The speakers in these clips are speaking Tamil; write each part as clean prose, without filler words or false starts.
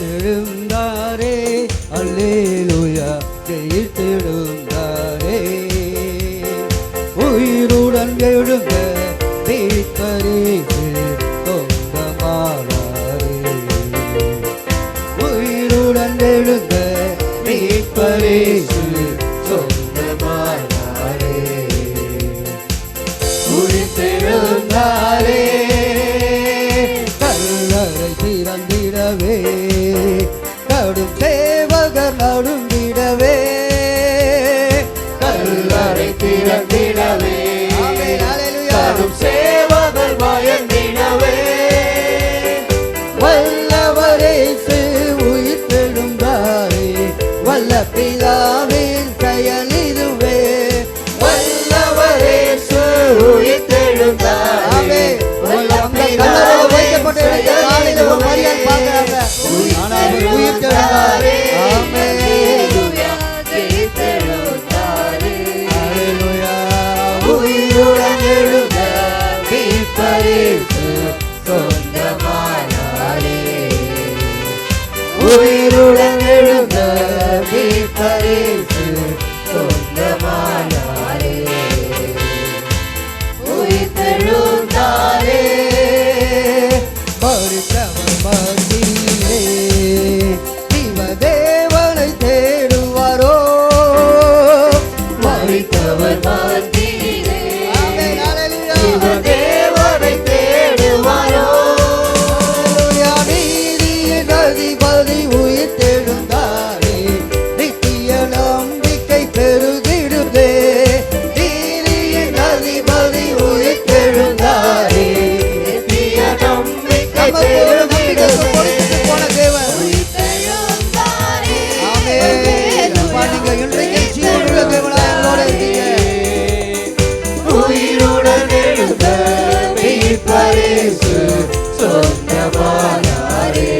ஜெயித்தெழுந்தாரே, அல்லேலூயா ஜெயித்தெழுந்தாரே. உயிருடன் எழுந்த மீட்பரேசு சொந்தமானாரே. உயிருடன் எழுந்த மீட்பரேசு சொந்தமானாரே. உயிர்த்தெழுந்தாரே, கல்லறை திறந்திடவே, கடும் சேவகர் நடுங்கிடவே, கல்லறை திறந்திடவே, கடும் சேவகர் பயந்திடவே, வல்லவரேசு உயிர்த்தெழுந்தாரே, வல்ல பிதாவின் செயல் இதுவே. வல்லவரேசு உயிர்த்தெழுந்தாரே, வல்ல பிதாவின் செயல் உயிர்த்தெழுந்தாரே. உயிருடன் எழுந்த மீட்பரேசு சொந்தமானாரே. உயிருடன் எழுந்த மீட்பரேசு சொந்தமானாரே. உயிர்த்தெழுந்தாரே, மரித்தவர் மத்தியிலே தேவனை தேடுவாரோ. மரித்தவர் மத்தியிலே தேவனை தேடுவாரோ. நீதியின் அதிபதி உயிர்த்தெழுந்தாரே, நித்திய நம்பிக்கை பெருகிடுதே. நீதியின் அதிபதி உயிர்த்தெழுந்தாரே, நித்திய நம்பிக்கை பெருகிடுதே. போன தேவன் உயிர்த்தெழுந்தாரே. ஆமென். அப்பா, நீங்க இன்றைக்கு ஜீவனுள்ள தேவனாய் எங்களோட இருக்கீங்க. உயிருடன் எழுந்த மீட்பரேசு சொந்தமானாரே.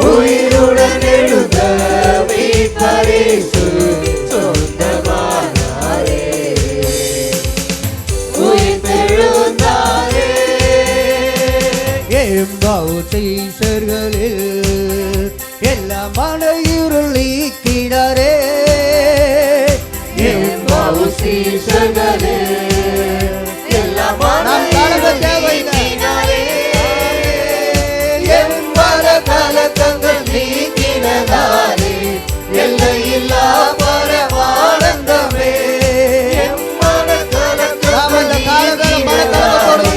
உயிருடன் எழுந்த மீட்பரேசு சொந்தமானாரே. உயிர்த்தெழுந்தாரே, எம்மாவு சீஷர்களில் எல்லா மன இருள் நீக்கினாரே. எம்மாவு சீஷர்களில் எல்லா மன இருள் நீக்கினாரே. எம்மன கலக்கங்கள் நீக்கினதாரே, எல்லையில்லா பரமானந்தமே. எம்மன கலக்கங்கள் நீக்கினதாரே,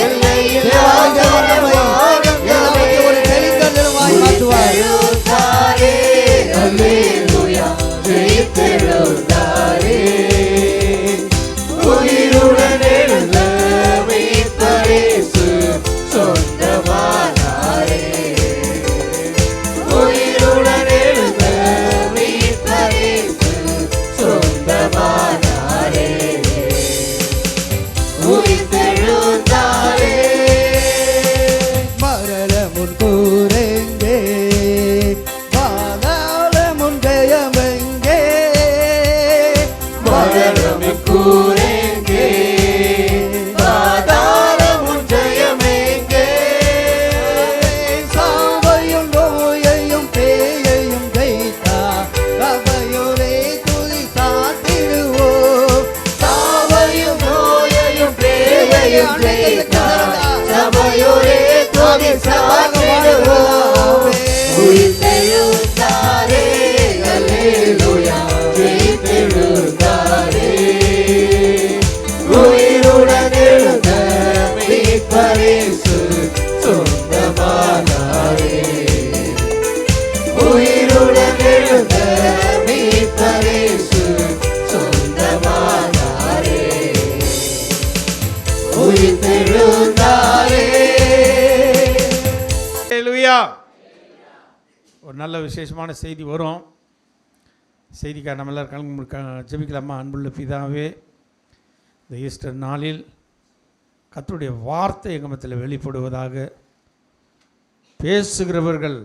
எல்லையில்லா பரமானந்தமே. ஒரு தெளிக்கல்லுமாய் மாற்றுவார். அல்லேலூயா ஜெயித்தெழுந்தாரே. உயிருடன் எழுந்த மீட்பரேசு சொந்தமானாரே. உயிருடன் எழுந்த மீட்பரேசு சொந்தமானாரே. உயிர்த்தெழுந்தாரே, மரண முன் கூரெங்கே, பாதாள முன் ஜெயமெங்கே. மரணம் கூரெங்கே, பாதாள முன் ஜெயமெங்கே. சாவையும் நோயையும் பேயையும் ஜெயித்தா, சபையோரே துதி சாத்திடுவோம். சாவையும் நோயையும் பேயையும் ஜெயித்தா, சபையோரே துதி சாத்திடுவோம். உயிர்த்தெழுந்தாரே, அல்லேலூயா ஜெயித்தெழுந்தாரே. உயிருடன் எழுந்த மீட்பரேசு சொந்தமானாரே. உயிருடன் எழுந்த மீட்பரேசு சொந்தமானாரே. உயிர்த்தெழுந்தாரே. அல்லேலூயா. ஒரு நல்ல விசேஷமான செய்தி வரும். செய்திக்காக நம்ம எல்லாரும் ஜெபிக்கலாமா? அன்புள்ள பிதாவே, இந்த ஈஸ்டர் நாளில் கர்த்தருடைய வார்த்தை எங்கள் மத்தியில் வெளிப்படுவதாக. பேசுகிறவர்கள்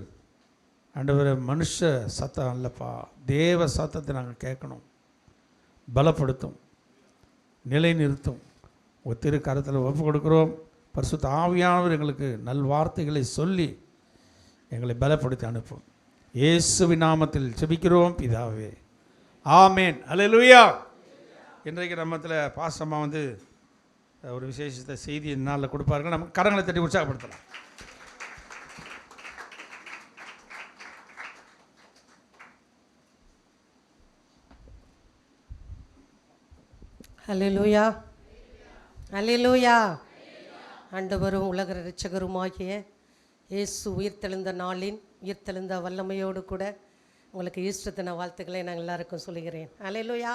ஆண்டவரே மனுஷ சத்தம் அல்லப்பா, தேவ சத்தத்தை நாங்கள் கேட்கணும். பலப்படுத்தும், நிலைநிறுத்தும். ஒரு திருக்கரத்தில் ஒப்பு கொடுக்குறோம். பரிசுத்த ஆவியானவர் எங்களுக்கு நல்வார்த்தைகளை சொல்லி எங்களை பலப்படுத்தி அனுப்பும். இயேசுவின் நாமத்தில் ஜெபிக்கிறோம் பிதாவே, ஆமேன். அல்லேலூயா. இன்றைக்கு நம்மத்தில் பாசமாக வந்து ஒரு விசேஷத்தை செய்தி நாளில் கொடுப்பார்கள். நம்ம கரங்களை தட்டி உற்சாகப்படுத்தலாம். அல்லேலூயா, அல்லேலூயா. ஆண்டவரும் உலக இரட்சகருமாகிய இயேசு உயிர்த்தெழுந்த நாளின் உயிர்த்தெழுந்த வல்லமையோடு கூட உங்களுக்கு ஈஸ்டர் தின வாழ்த்துக்களை நான் எல்லாருக்கும் சொல்லுகிறேன். அல்லேலூயா.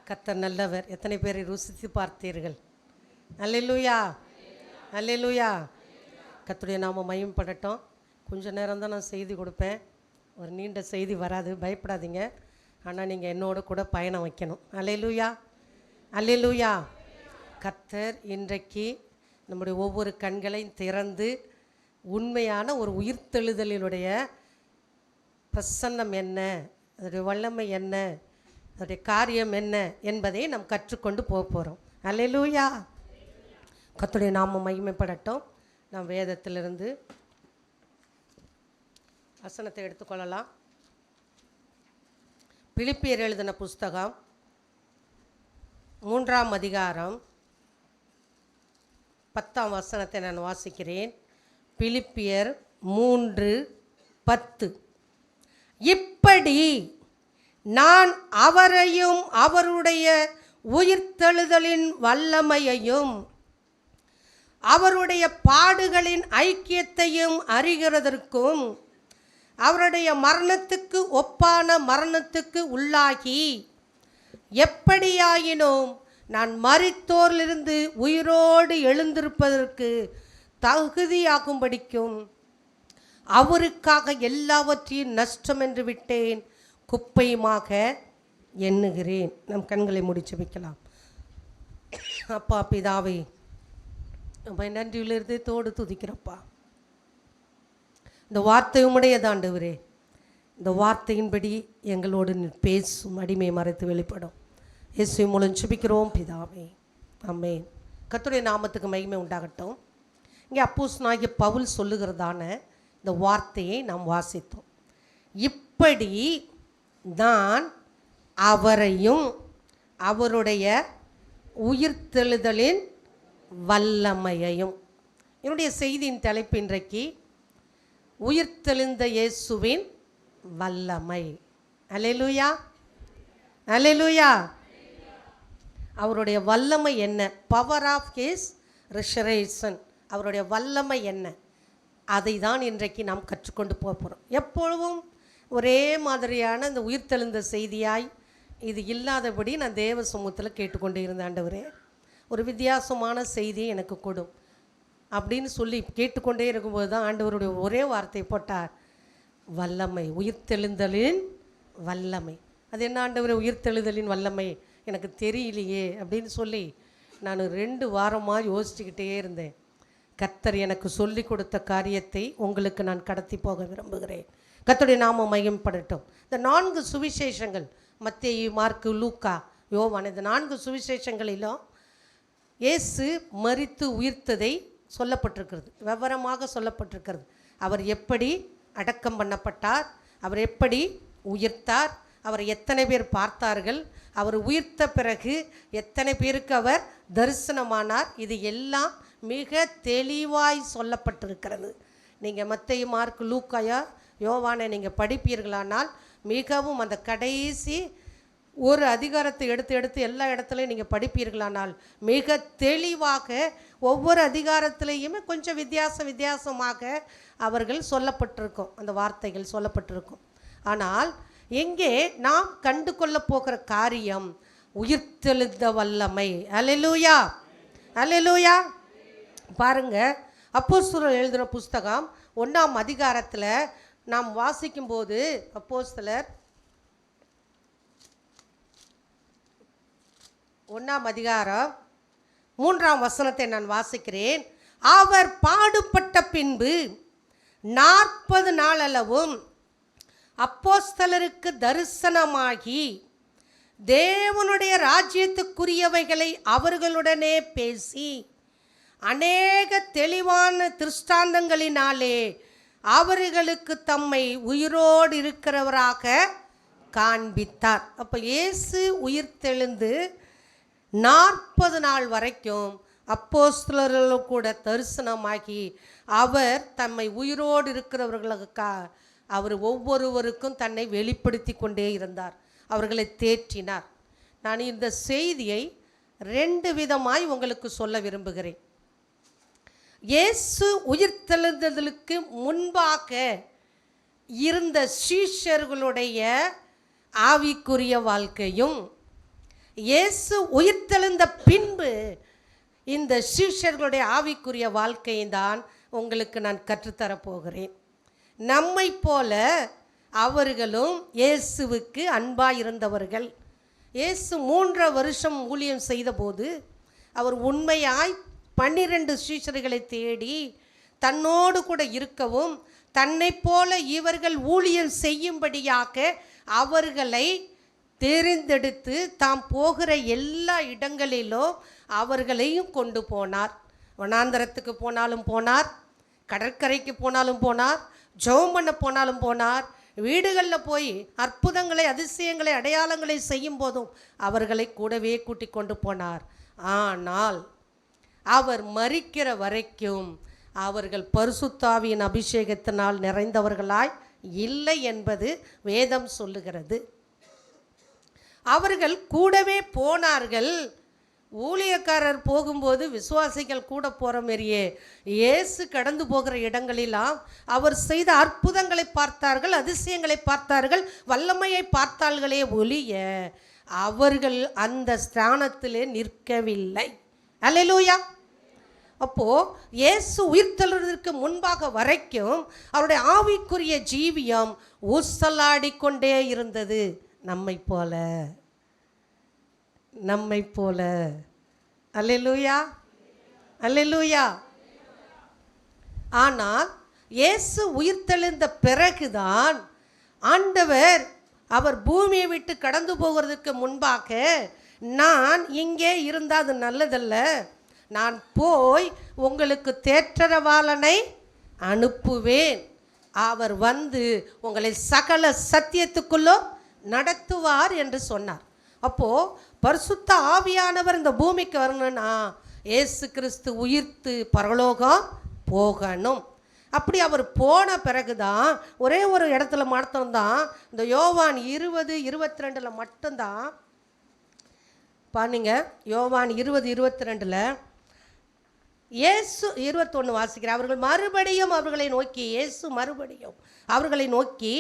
கர்த்தர் நல்லவர். எத்தனை பேரை ருசித்து பார்த்தீர்கள்? அல்லேலூயா, அல்லேலூயா. கர்த்தருடைய நாம மகிமைப்படட்டும். கொஞ்ச நேரம் தான் நான் செய்தி கொடுப்பேன், ஒரு நீண்ட செய்தி வராது, பயப்படாதீங்க. ஆனால் நீங்கள் என்னோட கூட பயணம் வைக்கணும். அல்லேலூயா, அல்லேலூயா. கர்த்தர் இன்றைக்கு நம்முடைய ஒவ்வொரு கண்களையும் திறந்து உண்மையான ஒரு உயிர்த்தெழுதலினுடைய பிரசன்னம் என்ன, அதனுடைய வல்லமை என்ன, அதனுடைய காரியம் என்ன என்பதை நாம் கற்றுக்கொண்டு போக போகிறோம். அல்லேலூயா. கர்த்தருடைய நாமம் மகிமைப்படட்டும். நாம் வேதத்திலிருந்து வசனத்தை எடுத்துக்கொள்ளலாம். பிலிப்பியர் எழுதின புஸ்தகம் 3ஆம் அதிகாரம் 10ஆம் வசனத்தை நான் வாசிக்கிறேன். பிலிப்பியர் 3:10. இப்படி நான் அவரையும் அவருடைய உயிர்த்தெழுதலின் வல்லமையையும் அவருடைய பாடுகளின் ஐக்கியத்தையும் அறிகிறதற்கும் அவருடைய மரணத்துக்கு ஒப்பான மரணத்துக்கு உள்ளாகி எப்படியாயினும் நான் மரித்தோரிலிருந்து உயிரோடு எழுந்திருப்பதற்கு தகுதியாகும்படிக்கும் அவருக்காக எல்லாவற்றையும் நஷ்டம் என்று விட்டேன், குப்பையுமாக எண்ணுகிறேன். நம் கண்களை முடிச்சு வைக்கலாம். அப்பா பிதாவே, நம்ம நன்றியிலிருந்து தோடு துதிக்கிறப்பா. இந்த வார்த்தை உம்முடையது ஆண்டவரே. இந்த வார்த்தையின்படி எங்களோடு பேசும், அடிமை மறைத்து வெளிப்படும். இயேசுவின் மூலம் ஜெபிக்கிறோம் பிதாவே, ஆமென். கர்த்தருடைய நாமத்துக்கு மகிமை உண்டாகட்டும். இங்கே அப்போஸ்தலனாகிய பவுல் சொல்லுகிறதான இந்த வார்த்தையை நாம் வாசித்தோம். இப்படி நான் அவரையும் அவருடைய உயிர்த்தெழுதலின் வல்லமையையும். என்னுடைய செய்தியின் தலைப்பு இன்றைக்கு உயிர்த்தெழுந்த இயேசுவின் வல்லமை. அல்லேலூயா, அல்லேலூயா. அவருடைய வல்லமை என்ன? Power of his resurrection. அவருடைய வல்லமை என்ன? அதை தான் இன்றைக்கு நாம் கற்றுக்கொண்டு போக போகிறோம். எப்பொழுதும் ஒரே மாதிரியான இந்த உயிர்த்தெழுந்த செய்தியாய் இது இல்லாதபடி நான் தேவ சமூகத்தில் கேட்டுக்கொண்டு இருந்த ஆண்டவரே, ஒரு வித்தியாசமான செய்தியை எனக்கு கொடும் அப்படின்னு சொல்லி கேட்டுக்கொண்டே இருக்கும்போது தான் ஆண்டவருடைய ஒரே வார்த்தை போட்டார், வல்லமை, உயிர்த்தெழுந்தலின் வல்லமை. அது என்ன ஆண்டவரே உயிர்த்தெழுதலின் வல்லமை, எனக்கு தெரியலையே அப்படின்னு சொல்லி நான் 2 வாரமாக யோசிச்சுக்கிட்டே இருந்தேன். கர்த்தர் எனக்கு சொல்லி கொடுத்த காரியத்தை உங்களுக்கு நான் கடத்தி போக விரும்புகிறேன். கர்த்தருடைய நாமம் மகிமைப்படட்டும். இந்த 4 சுவிசேஷங்கள், மத்தேயு, மார்க்கு, லூக்கா, யோவான், இந்த 4 சுவிசேஷங்களிலும் இயேசு மரித்து உயிர்த்ததை சொல்லப்பட்டிருக்கிறது, விவரமாக சொல்லப்பட்டிருக்கிறது. அவர் எப்படி அடக்கம் பண்ணப்பட்டார், அவர் எப்படி உயிர்த்தார், அவர் எத்தனை பேர் பார்த்தார்கள், அவர் உயிர்த்த பிறகு எத்தனை பேருக்கு அவர் தரிசனமானார், இது எல்லாம் மிக தெளிவாய் சொல்லப்பட்டிருக்கிறது. நீங்கள் மத்தேயு, மார்க்கு, லூக்காயா, யோவானை நீங்கள் படிப்பீர்களானால் மிகவும் அந்த கடைசி ஒரு அதிகாரத்தை எடுத்து எல்லா இடத்துலையும் நீங்கள் படிப்பீர்களானால் மிக தெளிவாக ஒவ்வொரு அதிகாரத்திலையுமே கொஞ்சம் வித்தியாசமாக அவர்கள் சொல்லப்பட்டிருக்கும், அந்த வார்த்தைகள் சொல்லப்பட்டிருக்கும். ஆனால் எங்கே நாம் கண்டு கொள்ள போகிற காரியம் உயிர்த்தெழுந்த வல்லமை. அல்லேலூயா, அல்லேலூயா. பாருங்க, அப்போஸ்தலர் எழுதின புஸ்தகம் 1ஆம் அதிகாரத்தில் நாம் வாசிக்கும்போது, அப்போஸ்தலர் 1ஆம் அதிகாரம் 3ஆம் வசனத்தை நான் வாசிக்கிறேன். அவர் பாடுபட்ட பின்பு 40 நாளளவும் அப்போஸ்தலருக்கு தரிசனமாகி தேவனுடைய ராஜ்யத்துக்குரியவைகளை அவர்களுடனே பேசி அநேக தெளிவான திருஷ்டாந்தங்களினாலே அவர்களுக்கு தம்மை உயிரோடு இருக்கிறவராக காண்பித்தார். அப்போ இயேசு உயிர்த்தெழுந்து 40 நாள் வரைக்கும் அப்போஸ்தலர்களும் கூட தரிசனமாகி அவர் தம்மை உயிரோடு இருக்கிறவர்களுக்கு அவர் ஒவ்வொருவருக்கும் தன்னை வெளிப்படுத்தி கொண்டே இருந்தார், அவர்களை தேற்றினார். நான் இந்த செய்தியை 2 விதமாய் உங்களுக்கு சொல்ல விரும்புகிறேன். இயேசு உயிர்த்தெழுந்ததற்கு முன்பாக இருந்த சீஷர்களுடைய ஆவிக்குரிய வாழ்க்கையும், இயேசு உயிர்த்தெழுந்த பின்பு இந்த சீஷர்களுடைய ஆவிக்குரிய வாழ்க்கையை தான் உங்களுக்கு நான் கற்றுத்தரப்போகிறேன். நம்மை போல அவர்களும் இயேசுவுக்கு அன்பாக இருந்தவர்கள். இயேசு 3 வருஷம் ஊழியம் செய்தபோது அவர் உண்மையாய் 12 சீஷர்களை தேடி தன்னோடு கூட இருக்கவும், தன்னை போல இவர்கள் ஊழியம் செய்யும்படியாக அவர்களை தேர்ந்தெடுத்து தாம் போகிற எல்லா இடங்களிலும் அவர்களையும் கொண்டு போனார். வனாந்தரத்துக்கு போனாலும் போனார், கடற்கரைக்கு போனாலும் போனார், ஜெபம் பண்ண போனாலும் போனார், வீடுகளில் போய் அற்புதங்களை, அதிசயங்களை, அடையாளங்களை செய்யும் போதும் அவர்களை கூடவே கூட்டி கொண்டு போனார். ஆனால் அவர் மரிக்கிற வரைக்கும் அவர்கள் பரிசுத்த ஆவியின் அபிஷேகத்தினால் நிறைந்தவர்களாய் இல்லை என்பது வேதம் சொல்லுகிறது. அவர்கள் கூடவே போனார்கள். ஊழியக்காரர் போகும்போது விசுவாசிகள் கூட போகிற மாரியே இயேசு கடந்து போகிற இடங்களெல்லாம் அவர் செய்த அற்புதங்களை பார்த்தார்கள், அதிசயங்களை பார்த்தார்கள், வல்லமையை பார்த்தார்களே ஒழிய அவர்கள் அந்த ஸ்தானத்திலே நிற்கவில்லை. அல்லேலூயா. அப்போது இயேசு உயிர்த்தெழுவதற்கு முன்பாக வரைக்கும் அவருடைய ஆவிக்குரிய ஜீவியம் ஊசலாடிக்கொண்டே இருந்தது. நம்மை போல. அல்லேலூயா, அல்லேலூயா. ஆனால் இயேசு உயிர்த்தெழுந்த பிறகுதான் ஆண்டவர் அவர் பூமியை விட்டு கடந்து போகிறதுக்கு முன்பாக, நான் இங்கே இருந்தால் அது நல்லதல்ல, நான் போய் உங்களுக்கு தேற்றரவாளனை அனுப்புவேன், அவர் வந்து உங்களை சகல சத்தியத்துக்குள்ளோ நடத்துவார் என்று சொன்னார். அப்போது பரிசுத்த ஆவியானவர் இந்த பூமிக்கு வரணும்னா இயேசு கிறிஸ்து உயிர்த்து பரலோகம் போகணும். அப்படி அவர் போன பிறகுதான் ஒரே ஒரு இடத்துல மட்டும்தான், இந்த யோவான் 20:22 மட்டும்தான் பாருங்க. யோவான் 20:22 இயேசு 21 வாசிக்கிறார். அவர்கள் மறுபடியும் அவர்களை நோக்கி, இயேசு மறுபடியும் அவர்களை நோக்கி,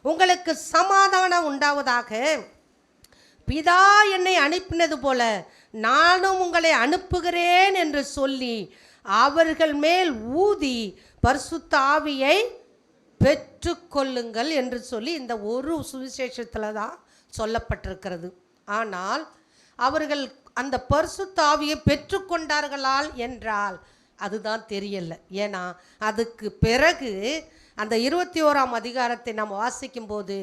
உங்களுக்கு சமாதானம் உண்டாவதாக, பிதா என்னை அனுப்பினது போல நானும் உங்களை அனுப்புகிறேன் என்று சொல்லி அவர்கள் மேல் ஊதி பரிசுத்த ஆவியை பெற்றுக்கொள்ளுங்கள் என்று சொல்லி இந்த ஒரு சுவிசேஷத்தில் தான் சொல்லப்பட்டிருக்கிறது. ஆனால் அவர்கள் அந்த பரிசுத்த ஆவியை பெற்றுக்கொண்டார்களால் என்றால் அதுதான் தெரியல. ஏன்னா அதுக்கு பிறகு அந்த 21ஆம் அதிகாரத்தை நாம் வாசிக்கும்போது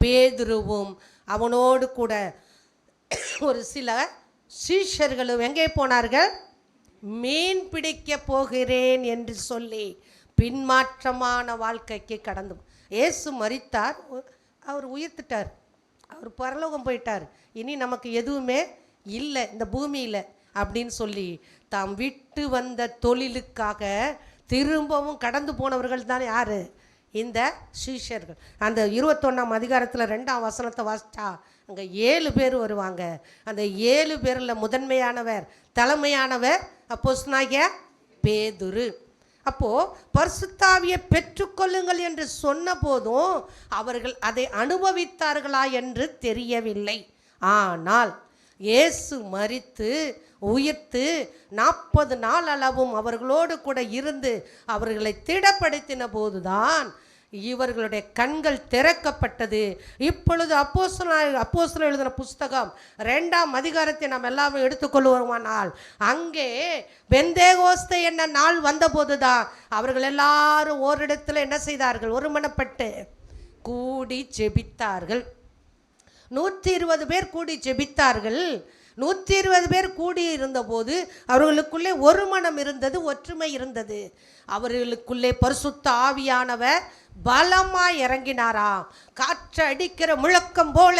பேதுருவும் அவனோடு கூட ஒரு சில சீஷர்களும் எங்கே போனார்கள்? மீன் பிடிக்க போகிறேன் என்று சொல்லி பின்மாற்றமான வாழ்க்கைக்கு கடந்து. இயேசு மரித்தார், அவர் உயிர்த்துட்டார், அவர் பரலோகம் போயிட்டார், இனி நமக்கு எதுவுமே இல்லை இந்த பூமியில் அப்படின்னு சொல்லி தாம் விட்டு வந்த தொழிலுக்காக திரும்பவும் கடந்து போனவர்கள் தான் யார்? இந்த சீஷர்கள். அந்த 21ஆம் அதிகாரத்தில் 2ஆம் வசனத்தை வாசித்தா அங்கே 7 பேர் வருவாங்க. அந்த 7 பேரில் முதன்மையானவர், தலைமையானவர் அப்போஸ்தலனாகிய பேதுரு. அப்போது பரிசுத்த ஆவியை பெற்றுக்கொள்ளுங்கள் என்று சொன்ன போதும் அவர்கள் அதை அனுபவித்தார்களா என்று தெரியவில்லை. ஆனால் இயேசு மரித்து உயிர்த்து 40 நாள் அளவும் அவர்களோடு கூட இருந்து அவர்களை திடப்படுத்தின போதுதான் இவர்களுடைய கண்கள் திறக்கப்பட்டது. இப்பொழுது அப்போஸ்தலர் எழுதின புஸ்தகம் 2ஆம் அதிகாரத்தை நாம் எல்லாமே எடுத்துக்கொள்வோமானால் அங்கே பெந்தேகோஸ்தே என்ன நாள் வந்தபோது தான் அவர்கள் எல்லாரும் ஓரிடத்தில் என்ன செய்தார்கள்? ஒருமனப்பட்டு கூடி ஜெபித்தார்கள். 120 பேர் கூடி ஜெபித்தார்கள். 120 பேர் கூடி இருந்தபோது அவர்களுக்குள்ளே ஒரு மனம் இருந்தது, ஒற்றுமை இருந்தது. அவர்களுக்குள்ளே பரிசுத்த ஆவியானவர் பலமாய் இறங்கினாராம். காற்று அடிக்கிற முழக்கம் போல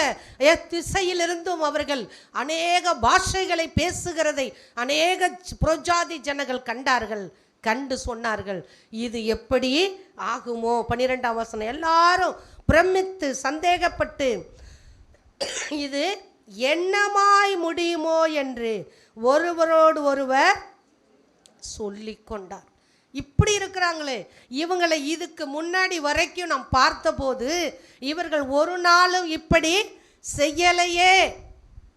திசையிலிருந்தும் அவர்கள் அநேக பாஷைகளை பேசுகிறதை அநேக புறஜாதி ஜனங்கள் கண்டார்கள். கண்டு சொன்னார்கள், இது எப்படி ஆகுமோ? 12ஆம் வசனம். எல்லாரும் பிரமித்து சந்தேகப்பட்டு இது என்னமாய் முடியுமோ என்று ஒருவரோடு ஒருவர் சொல்லிக் கொண்டார். இப்படி இருக்கிறாங்களே, இவங்களை இதுக்கு முன்னாடி வரைக்கும் நாம் பார்த்தபோது இவர்கள் ஒரு நாளும் இப்படி செய்யலையே.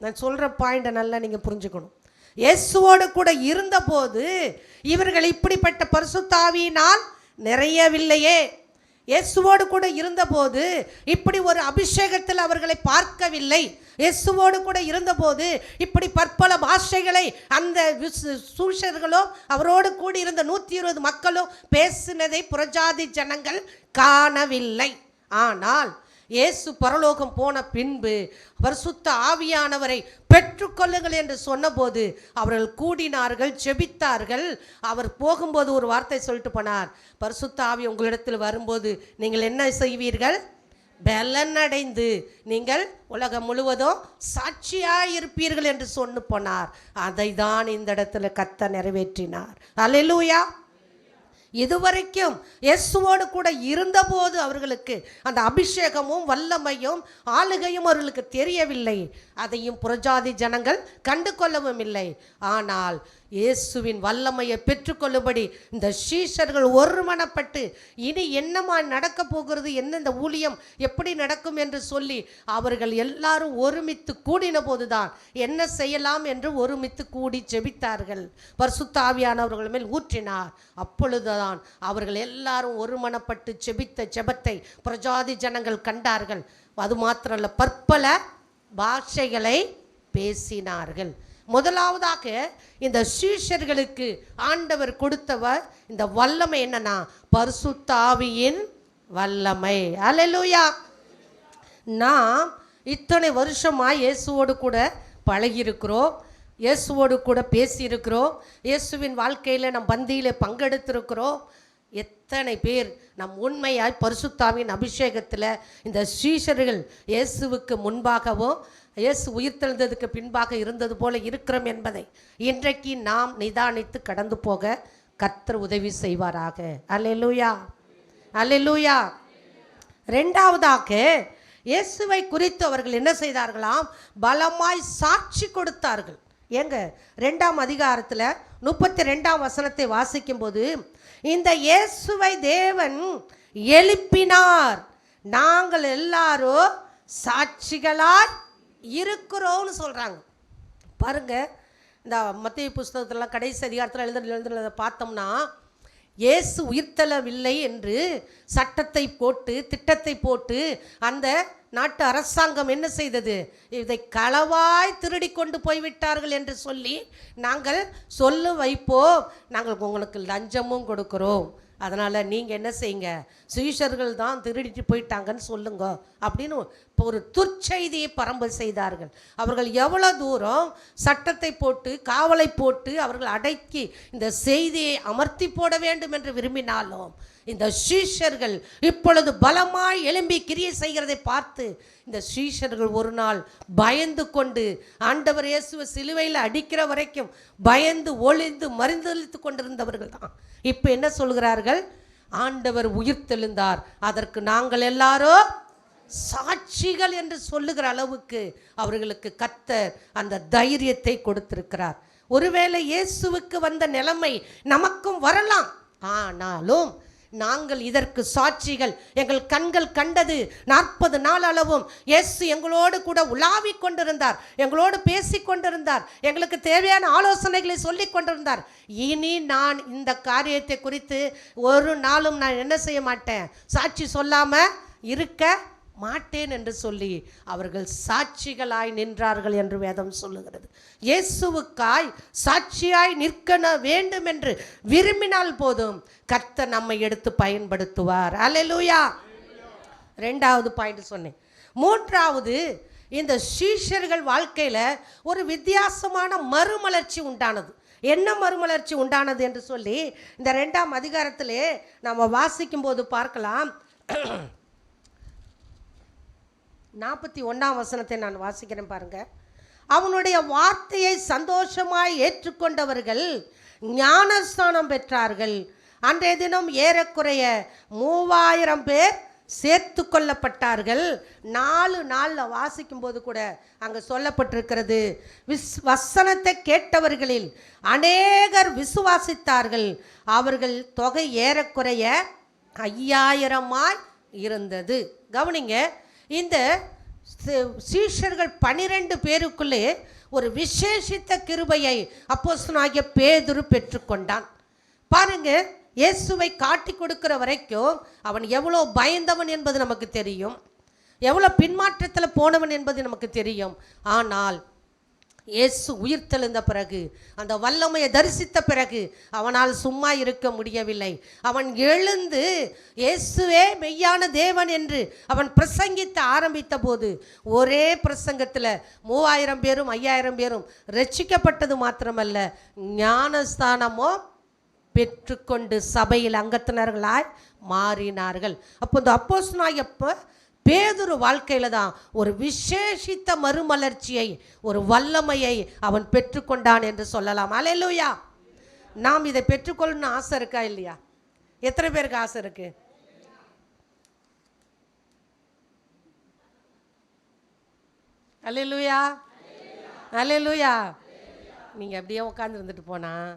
நான் சொல்கிற பாயிண்டை நல்லா நீங்கள் புரிஞ்சுக்கணும். இயேசுவோடு கூட இருந்தபோது இவர்கள் இப்படிப்பட்ட பரிசுத்த ஆவியினால் நிறையவில்லையே. இயேசுவோடு கூட இருந்தபோது இப்படி ஒரு அபிஷேகத்தில் அவர்களை பார்க்கவில்லை. இயேசுவோடு கூட இருந்தபோது இப்படி பற்பல பாஷைகளை அந்த சூஷர்களோ அவரோடு கூடி இருந்த 120 மக்களும் பேசினதை புறஜாதி ஜனங்கள் காணவில்லை. ஆனால் இயேசு பரலோகம் போன பின்பு பரிசுத்த ஆவியானவரை பெற்றுக்கொள்ளுங்கள் என்று சொன்னபோது அவர்கள் கூடினார்கள், ஜெபித்தார்கள். அவர் போகும்போது ஒரு வார்த்தை சொல்லிட்டு போனார், பரிசுத்த ஆவி உங்களிடத்தில் வரும்போது நீங்கள் என்ன செய்வீர்கள்? பலன் அடைந்து நீங்கள் உலகம் முழுவதும் சாட்சியாய் இருப்பீர்கள் என்று சொன்னு போனார். அதை தான் இந்த இடத்துல கர்த்தர் நிறைவேற்றினார். அல்லேலூயா. இதுவரைக்கும் இயேசுவோடு கூட இருந்தபோது அவர்களுக்கு அந்த அபிஷேகமும் வல்லமையும் ஆளுகையும் அவர்களுக்கு தெரியவில்லை. அதையும் புறஜாதி ஜனங்கள் கண்டு கொள்ளவும் இல்லை. ஆனால் இயேசுவின் வல்லமையை பெற்றுக்கொள்ளும்படி இந்த சீஷர்கள் ஒருமனப்பட்டு இனி என்னமா நடக்க போகிறது, என்ன இந்த ஊழியம் எப்படி நடக்கும் என்று சொல்லி அவர்கள் எல்லாரும் ஒருமித்து கூடின போதுதான் என்ன செய்யலாம் என்று ஒருமித்து கூடி ஜெபித்தார்கள். பரிசுத்த ஆவியானவர்கள் மேல் ஊற்றினார். அப்பொழுதுதான் அவர்கள் எல்லாரும் ஒருமனப்பட்டு ஜெபித்த ஜெபத்தை பிரஜாதி ஜனங்கள் கண்டார்கள். அது மாத்திரமல்ல, பற்பல பாஷைகளை பேசினார்கள். முதலாவதாக இந்த சீஷர்களுக்கு ஆண்டவர் கொடுத்தவர் இந்த வல்லமை என்னன்னா பரிசுத்த ஆவியின் வல்லமை. அல்லேலூயா. நாம் இத்தனை வருஷமாக இயேசுவோடு கூட பழகியிருக்கிறோம், இயேசுவோடு கூட பேசியிருக்கிறோம், இயேசுவின் வாழ்க்கையில் நம் பந்தியில் பங்கெடுத்திருக்கிறோம். எத்தனை பேர் நம் உண்மையாய் பரிசுத்த ஆவியின் அபிஷேகத்தில் இந்த சீஷர்கள் இயேசுவுக்கு முன்பாகவும் இயேசு உயிர்த்தெழுந்ததுக்கு பின்பாக இருந்தது போல இருக்கிறோம் என்பதை இன்றைக்கு நாம் நிதானித்து கடந்து போக கர்த்தர் உதவி செய்வாராக. அல்லேலூயா, அல்லேலூயா. ரெண்டாவதாக இயேசுவை குறித்து அவர்கள் என்ன செய்தார்களாம்? பலமாய் சாட்சி கொடுத்தார்கள். ஏங்க 2ஆம் அதிகாரத்தில் 32ஆம் வசனத்தை வாசிக்கும் போது, இந்த இயேசுவை தேவன் எழுப்பினார், நாங்கள் எல்லாரும் சாட்சிகளாய் இருக்கிறோம்னு சொல்கிறாங்க. பாருங்க, இந்த மத்தேயு புஸ்தகத்தில் கடைசி அதிகாரத்தில் எழுதுறதை பார்த்தோம்னா, இயேசு உயிர்த்தெழவில்லை என்று சட்டத்தை போட்டு திட்டத்தை போட்டு அந்த நாட்டு அரசாங்கம் என்ன செய்தது? இதை களவாய் திருடி கொண்டு போய்விட்டார்கள் என்று சொல்லி நாங்கள் சொல்ல வைப்போம், நாங்கள் உங்களுக்கு லஞ்சமும் கொடுக்குறோம், அதனால் நீங்கள் என்ன செய்யுங்க, சீஷர்கள் தான் திருடிட்டு போயிட்டாங்கன்னு சொல்லுங்க அப்படின்னு ஒரு துர்ச்செய்தியை பரம்ப செய்தார்கள். அவர்கள் எவ்வளோ தூரம் சட்டத்தை போட்டு காவலை போட்டு அவர்கள் அடக்கி இந்த செய்தியை அமர்த்தி போட வேண்டும் என்று விரும்பினாலும் இந்த சீஷர்கள் இப்பொழுது பலமாய் எழும்பி கிரியை செய்கிறதை பார்த்து இந்த சீஷர்கள் ஒரு நாள் பயந்து கொண்டு ஆண்டவர் இயேசுவை சிலுவையில் அடிக்கிற வரைக்கும் பயந்து ஒளிந்து மறிந்தளித்து கொண்டிருந்தவர்கள் தான் இப்போ என்ன சொல்கிறார்கள்? ஆண்டவர் உயிர்த்தெழுந்தார், அதற்கு நாங்கள் எல்லாரும் சாட்சிகள் என்று சொல்லுகிற அளவுக்கு அவர்களுக்கு கர்த்தர் அந்த தைரியத்தை கொடுத்திருக்கிறார். ஒருவேளை இயேசுவுக்கு வந்த நிலைமை நமக்கும் வரலாம், ஆனாலும் நாங்கள் இதற்கு சாட்சிகள். எங்கள் கண்கள் கண்டது 40 நாள் அளவும் இயேசு எங்களோடு கூட உலாவி கொண்டிருந்தார், எங்களோடு பேசி கொண்டிருந்தார், எங்களுக்கு தேவையான ஆலோசனைகளை சொல்லி கொண்டிருந்தார். இனி நான் இந்த காரியத்தை குறித்து ஒரு நாளும் நான் என்ன செய்ய மாட்டேன், சாட்சி சொல்லாமல் இருக்க மாட்டேன் என்று சொல்லி அவர்கள் சாட்சிகளாய் நின்றார்கள் என்று வேதம் சொல்லுகிறது. இயேசுவுக்காய் சாட்சியாய் நிற்க வேண்டும் என்று விரும்பினால் போதும் கர்த்தர் நம்மை எடுத்து பயன்படுத்துவார். அல்லேலூயா. 2வது பாயிண்ட் சொன்னேன். 3வது, இந்த சீஷர்கள் வாழ்க்கையில் ஒரு வித்தியாசமான மறுமலர்ச்சி உண்டானது. என்ன மறுமலர்ச்சி உண்டானது என்று சொல்லி இந்த 2ஆம் அதிகாரத்திலே நம்ம வாசிக்கும் போது பார்க்கலாம். 41ஆம் வசனத்தை நான் வாசிக்கிறேன் பாருங்க. அவனுடைய வார்த்தையை சந்தோஷமாய் ஏற்றுக்கொண்டவர்கள் ஞானஸ்நானம் பெற்றார்கள். அன்றைய தினம் ஏறக்குறைய 3000 பேர் சேர்த்து கொள்ளப்பட்டார்கள். 4 நாளில் வாசிக்கும் போது கூட அங்கே சொல்லப்பட்டிருக்கிறது, வசனத்தை கேட்டவர்களில் அநேகர் விசுவாசித்தார்கள். அவர்கள் தொகை ஏறக்குறைய 5000 இருந்தது. கவனிங்க, இந்த சீஷர்கள் 12 பேருக்குள்ளே ஒரு விசேஷித்த கிருபையை அப்போஸ்தலனாகிய பேதுரு பெற்றுக்கொண்டான். பாருங்க, இயேசுவை காட்டி கொடுக்கிற வரைக்கும் அவன் எவ்வளோ பயந்தவன் என்பது நமக்கு தெரியும், எவ்வளோ பின்மாற்றத்தில் போனவன் என்பது நமக்கு தெரியும். ஆனால் இயேசு உயிர்த்தெழுந்த பிறகு, அந்த வல்லமையை தரிசித்த பிறகு அவனால் சும்மா இருக்க முடியவில்லை. அவன் எழுந்து இயேசுவே மெய்யான தேவன் என்று அவன் பிரசங்கித்த ஆரம்பித்த போது ஒரே பிரசங்கத்தில் 3000 பேரும் 5000 பேரும் ரட்சிக்கப்பட்டது மாத்திரமல்ல, ஞானஸ்தானமோ பெற்றுக்கொண்டு சபையில் அங்கத்தினர்களாய் மாறினார்கள். அப்போ இந்த அப்போஸ்தலனாகிய பேதுரு வாழ்க்கையில் தான் ஒரு விசேஷித்த மறுமலர்ச்சியை, ஒரு வல்லமையை அவன் பெற்றுக்கொண்டான் என்று சொல்லலாம். அல்லேலூயா. நாம் இதை பெற்றுக்கொள்ளணும்னு ஆசை இருக்கா இல்லையா? எத்தனை பேருக்கு ஆசை இருக்கு? அல்லேலூயா, அல்லேலூயா. நீங்கள் அப்படியே உட்காந்து இருந்துட்டு போனால்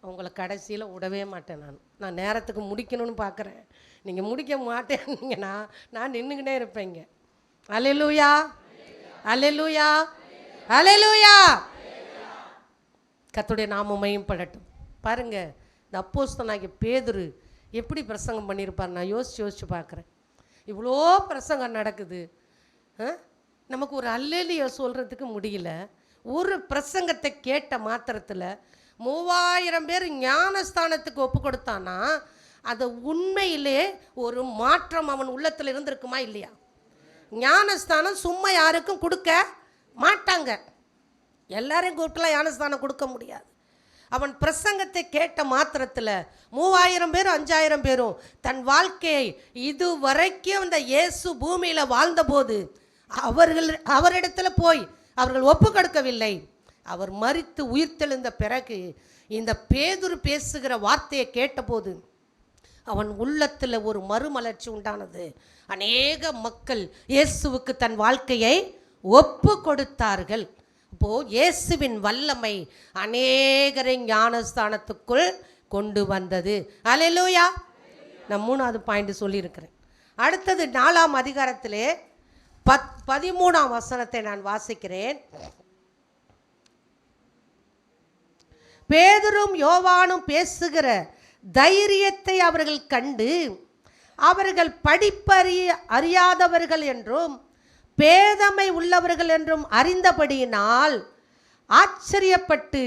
உங்களை கடைசியில் விடவே மாட்டேன். நான் நேரத்துக்கு முடிக்கணும்னு பார்க்குறேன். நீங்கள் முடிக்க மாட்டேன்னீங்கன்னா நான் நின்றுக்கிட்டே இருப்பேங்க. அல்லேலூயா, அல்லேலூயா, அல்லேலூயா. கர்த்தருடைய நாமம் மகிமைப்படட்டும். பாருங்கள், இந்த அப்போஸ்தலனாகிய பேதுரு எப்படி பிரசங்கம் பண்ணியிருப்பார் நான் யோசித்து பார்க்குறேன். இவ்வளோ பிரசங்கம் நடக்குது, நமக்கு ஒரு அல்லேலூயா சொல்கிறதுக்கு முடியல. ஒரு பிரசங்கத்தை கேட்ட மாத்திரத்தில் 3000 பேர் ஞானஸ்தானத்துக்கு ஒப்பு கொடுத்தானா, அது உண்மையிலே ஒரு மாற்றம் அவன் உள்ளத்தில் இருந்திருக்குமா இல்லையா? ஞானஸ்தானம் சும்மா யாருக்கும் கொடுக்க மாட்டாங்க. எல்லாரையும் கூப்பிட்டுலாம் ஞானஸ்தானம் கொடுக்க முடியாது. அவன் பிரசங்கத்தை கேட்ட மாத்திரத்தில் 3000 பேரும் 5000 பேரும் தன் வாழ்க்கையை இதுவரைக்கும் அந்த இயேசு பூமியில் வாழ்ந்தபோது அவரிடத்தில் போய் அவர்கள் ஒப்பு கொடுக்கவில்லை. அவர் மரித்து உயிர்த்தெழுந்த பிறகு இந்த பேதுரு பேசுகிற வார்த்தையை கேட்டபோது அவன் உள்ளத்தில் ஒரு மறுமலர்ச்சி உண்டானது. அநேக மக்கள் இயேசுவுக்கு தன் வாழ்க்கையை ஒப்பு கொடுத்தார்கள். அப்போது இயேசுவின் வல்லமை அநேகரை ஞானஸ்தானத்துக்குள் கொண்டு வந்தது. அல்லேலூயா. நான் 3வது பாயிண்ட் சொல்லியிருக்கிறேன். அடுத்தது 4ஆம் அதிகாரத்திலே 13ஆம் வசனத்தை நான் வாசிக்கிறேன். பேதுரும் யோவானும் பேசுகிற தைரியத்தை அவர்கள் கண்டு அவர்கள் அறியாதவர்கள் என்றும் பேதமை உள்ளவர்கள் என்றும் அறிந்தபடியினால் ஆச்சரியப்பட்டு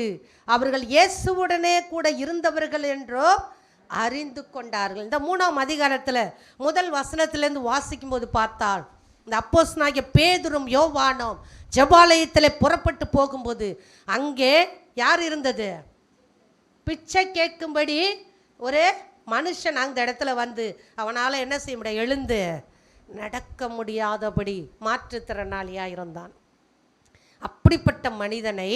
அவர்கள் இயேசுவுடனே கூட இருந்தவர்கள் என்றோ அறிந்து கொண்டார்கள். இந்த 3ஆம் அதிகாரத்தில் முதல் வசனத்திலேருந்து வாசிக்கும் போது பார்த்தால், இந்த அப்போஸ்தலனாகிய பேதுரும் யோவானும் ஜெபாலயத்தில் புறப்பட்டு போகும்போது அங்கே யார் இருந்தது? பிச்சை கேட்கும்படி ஒரு மனுஷன் அந்த இடத்துல வந்து அவனால் என்ன செய்ய முடியாது, எழுந்து நடக்க முடியாதபடி மாற்றுத்திறனாளியாக இருந்தான். அப்படிப்பட்ட மனிதனை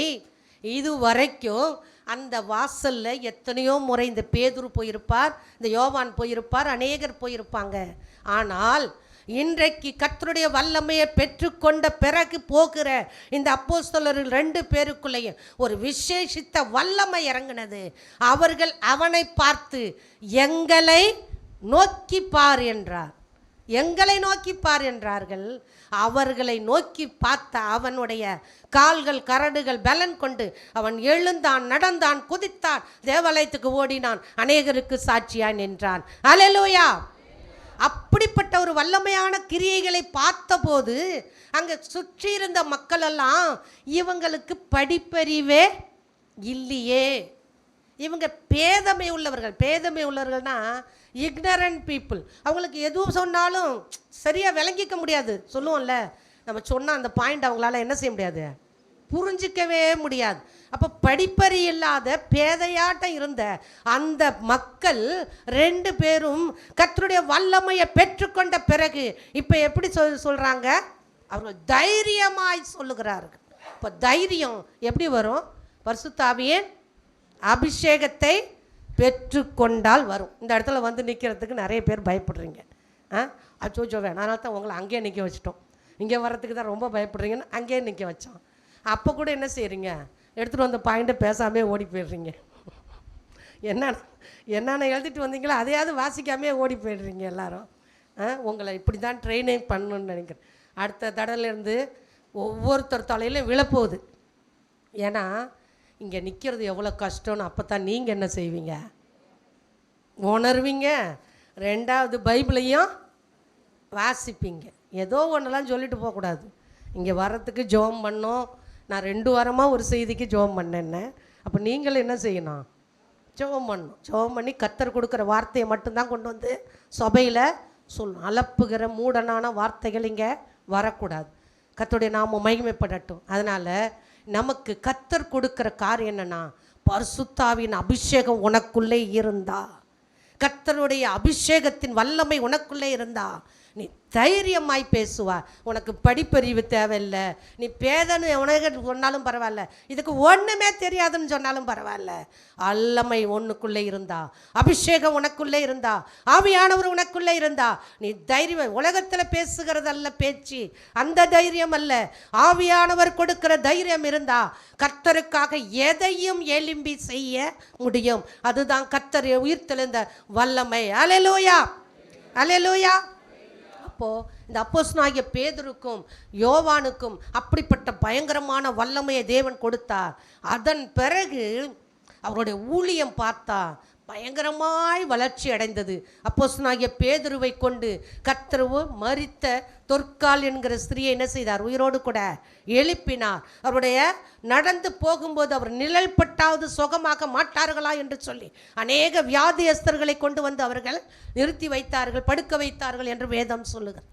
இதுவரைக்கும் அந்த வாசலில் எத்தனையோ முறை இந்த பேதுரு போயிருப்பார், இந்த யோவான் போயிருப்பார், அநேகர் போயிருப்பாங்க. ஆனால் இன்றைக்கு கர்த்தருடைய வல்லமையை பெற்றுக்கொண்ட பிறகு போகிற இந்த அப்போஸ்தலர்கள் 2 பேருக்குள்ளேயும் ஒரு விசேஷித்த வல்லமை இறங்கினது. அவர்கள் அவனை பார்த்து எங்களை நோக்கி பார் என்றார். எங்களை நோக்கி பார் என்றார்கள். அவர்களை நோக்கி பார்த்த அவனுடைய கால்கள் கரடுகள் பலன் கொண்டு அவன் எழுந்தான், நடந்தான், குதித்தான், தேவாலயத்துக்கு ஓடினான், அநேகருக்கு சாட்சியாய் நின்றான். அல்லேலூயா. அப்படிப்பட்ட ஒரு வல்லமையான கிரியைகளை பார்த்தபோது அங்கே சுற்றி இருந்த மக்களெல்லாம் இவங்களுக்கு படிப்பறிவே இல்லையே, இவங்க பேதமை உள்ளவர்கள். பேதமை உள்ளவர்கள்னா இக்னரண்ட் பீப்புள். அவங்களுக்கு எதுவும் சொன்னாலும் சரியாக விளங்கிக்க முடியாது. சொல்லுவோம்ல, நம்ம சொன்னால் அந்த பாயிண்ட் அவங்களால என்ன செய்ய முடியாது, புரிஞ்சிக்கவே முடியாது. அப்போ படிப்பறி இல்லாத பேதையாட்டம் இருந்த அந்த மக்கள் 2 பேரும் கர்த்தருடைய வல்லமையை பெற்றுக்கொண்ட பிறகு இப்போ எப்படி சொல்கிறாங்க, அவர்கள் தைரியமாய் சொல்லுகிறார்கள். இப்போ தைரியம் எப்படி வரும், பரிசுத்த ஆவியின் அபிஷேகத்தை பெற்றுக்கொண்டால் வரும். இந்த இடத்துல வந்து நிற்கிறதுக்கு நிறைய பேர் பயப்படுறீங்க. அச்சோச்சோ வேணாம், அதனால தான் உங்களை அங்கேயே நிற்க வச்சிட்டோம். இங்கே வர்றதுக்கு தான் ரொம்ப பயப்படுறீங்கன்னு அங்கேயே நிற்க வச்சோம். அப்போ கூட என்ன செய்கிறீங்க, எடுத்துகிட்டு வந்த பாயிண்ட்டை பேசாமே ஓடி போயிடுறீங்க. என்னென்ன எழுதிட்டு வந்தீங்களோ அதையாவது வாசிக்காமே ஓடி போயிடுறீங்க எல்லாரும். உங்களை இப்படி தான் ட்ரெயினிங் பண்ணணுன்னு நினைக்கிறேன். அடுத்த தடவையிலேருந்து ஒவ்வொருத்தர் தலையிலையும் விழப்போகுது. ஏன்னா இங்கே நிற்கிறது எவ்வளோ கஷ்டம்னு அப்போ தான் நீங்கள் என்ன செய்வீங்க, உணர்வீங்க. 2வது பைபிளையும் வாசிப்பீங்க. ஏதோ ஒன்றெல்லாம் சொல்லிட்டு போகக்கூடாது. இங்கே வர்றதுக்கு ஜெபம் பண்ணோம். நான் 2 வாரமாக ஒரு செய்திக்கு ஜெபம் பண்ணேன்னு. அப்போ நீங்களும் என்ன செய்யணும், ஜெபம் பண்ணணும். ஜெபம் பண்ணி கர்த்தர் கொடுக்குற வார்த்தையை மட்டும்தான் கொண்டு வந்து சபையில் சொல்லணும். அலப்புகிற மூடனான வார்த்தைகள் இங்கே வரக்கூடாது. கர்த்தருடைய நாமம் மகிமைப்படட்டும். அதனால் நமக்கு கர்த்தர் கொடுக்குற காரியம் என்னென்னா, பரிசுத்த ஆவியின் அபிஷேகம் உனக்குள்ளே இருந்தா, கர்த்தருடைய அபிஷேகத்தின் வல்லமை உனக்குள்ளே இருந்தா நீ தைரியமாய் பேசுவா. உனக்கு படிப்பறிவு தேவையில்லை, நீ பேதன்னு உனக்கு சொன்னாலும் பரவாயில்ல, இதுக்கு ஒன்றுமே தெரியாதுன்னு சொன்னாலும் பரவாயில்ல. வல்லமை உனக்குள்ளே இருந்தா, அபிஷேகம் உனக்குள்ளே இருந்தா, ஆவியானவர் உனக்குள்ளே இருந்தா நீ தைரியம். உலகத்தில் பேசுகிறதல்ல பேச்சு, அந்த தைரியம் அல்ல. ஆவியானவர் கொடுக்கிற தைரியம் இருந்தா கர்த்தருக்காக எதையும் எலும்பி செய்ய முடியும். அதுதான் கர்த்தர் உயிர்த்தெழுந்த வல்லமை. அல்லேலூயா, அல்லேலூயா. அப்போது இந்த அப்போஸ்தலனாகிய பேதுருக்கும் யோவானுக்கும் அப்படிப்பட்ட பயங்கரமான வல்லமையை தேவன் கொடுத்தார். அதன் பிறகு அவருடைய ஊழியம் பார்த்தா பயங்கரமாய் வளர்ச்சி அடைந்தது. அப்போஸ்தலனாகிய பேதுருவை கொண்டு கர்த்தர் மரித்த தொற்கால் என்கிற ஸ்திரியை என்ன செய்தார், உயிரோடு கூட எழுப்பினார். அவருடைய நடந்து போகும்போது அவர் நிழல் பட்டாவது சுகமாக மாட்டார்களா என்று சொல்லி அநேக வியாதியஸ்தர்களை கொண்டு வந்து அவர்கள் நிறுத்தி வைத்தார்கள், படுக்க வைத்தார்கள் என்று வேதம் சொல்லுகிறது.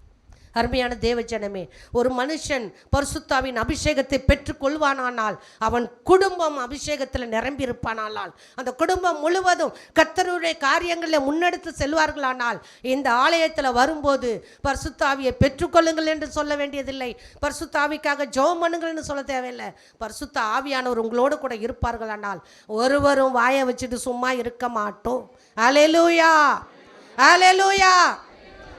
அருமையான தேவஜனமே, ஒரு மனுஷன் பரிசுத்தாவின் அபிஷேகத்தை பெற்றுக்கொள்வானானால் அவன் குடும்பம் அபிஷேகத்தில் நிரம்பியிருப்பானால், அந்த குடும்பம் முழுவதும் கர்த்தருடைய காரியங்களில் முன்னெடுத்து செல்வார்களானால், இந்த ஆலயத்தில் வரும்போது பரிசுத்தாவியை பெற்றுக்கொள்ளுங்கள் என்று சொல்ல வேண்டியதில்லை, பரிசுத்தாவிக்காக ஜெபம் பண்ணுங்கள் என்று சொல்ல தேவையில்லை. பரிசுத்த ஆவியானவர் உங்களோடு கூட இருப்பார்களானால் ஒருவரும் வாயை வச்சுட்டு சும்மா இருக்க மாட்டோம். அல்லேலூயா, அல்லேலூயா.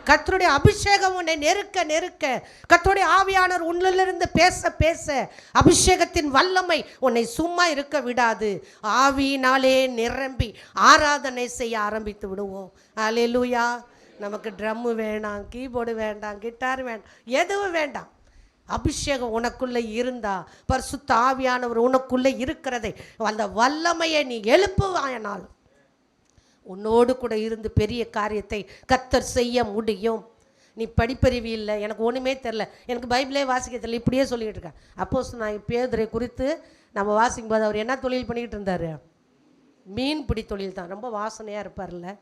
கர்த்தருடைய அபிஷேகம் உன்னை நெருக்க நெருக்க, கர்த்தருடைய ஆவியானவர் உன்னிலிருந்து பேச பேச அபிஷேகத்தின் வல்லமை உன்னை சும்மா இருக்க விடாது. ஆவியினாலே நிரம்பி ஆராதனை செய்ய ஆரம்பித்து விடுவோம். அல்லேலூயா. நமக்கு ட்ரம்மு வேண்டாம், கீபோர்டு வேண்டாம், கிட்டார் வேண்டாம், எதுவும் வேண்டாம். அபிஷேகம் உனக்குள்ளே இருந்தா, பரிசுத்த ஆவியானவர் உனக்குள்ளே இருக்கிறதை அந்த வல்லமையை நீ எழுப்புவாயனால் உன்னோடு கூட இருந்து பெரிய காரியத்தை கர்த்தர் செய்ய முடியும். நீ படிப்பறிவு இல்லை, எனக்கு ஒன்றுமே தெரில, எனக்கு பைபிளே வாசிக்க தெரியல, இப்படியே சொல்லிகிட்டு இருக்கேன். அப்போஸ்தலனாகிய பேதுரை குறித்து நம்ம வாசிக்கும் போது அவர் என்ன தொழில் பண்ணிக்கிட்டு இருந்தார், மீன் பிடி தொழில் தான். ரொம்ப வாசனையாக இருப்பார்ல,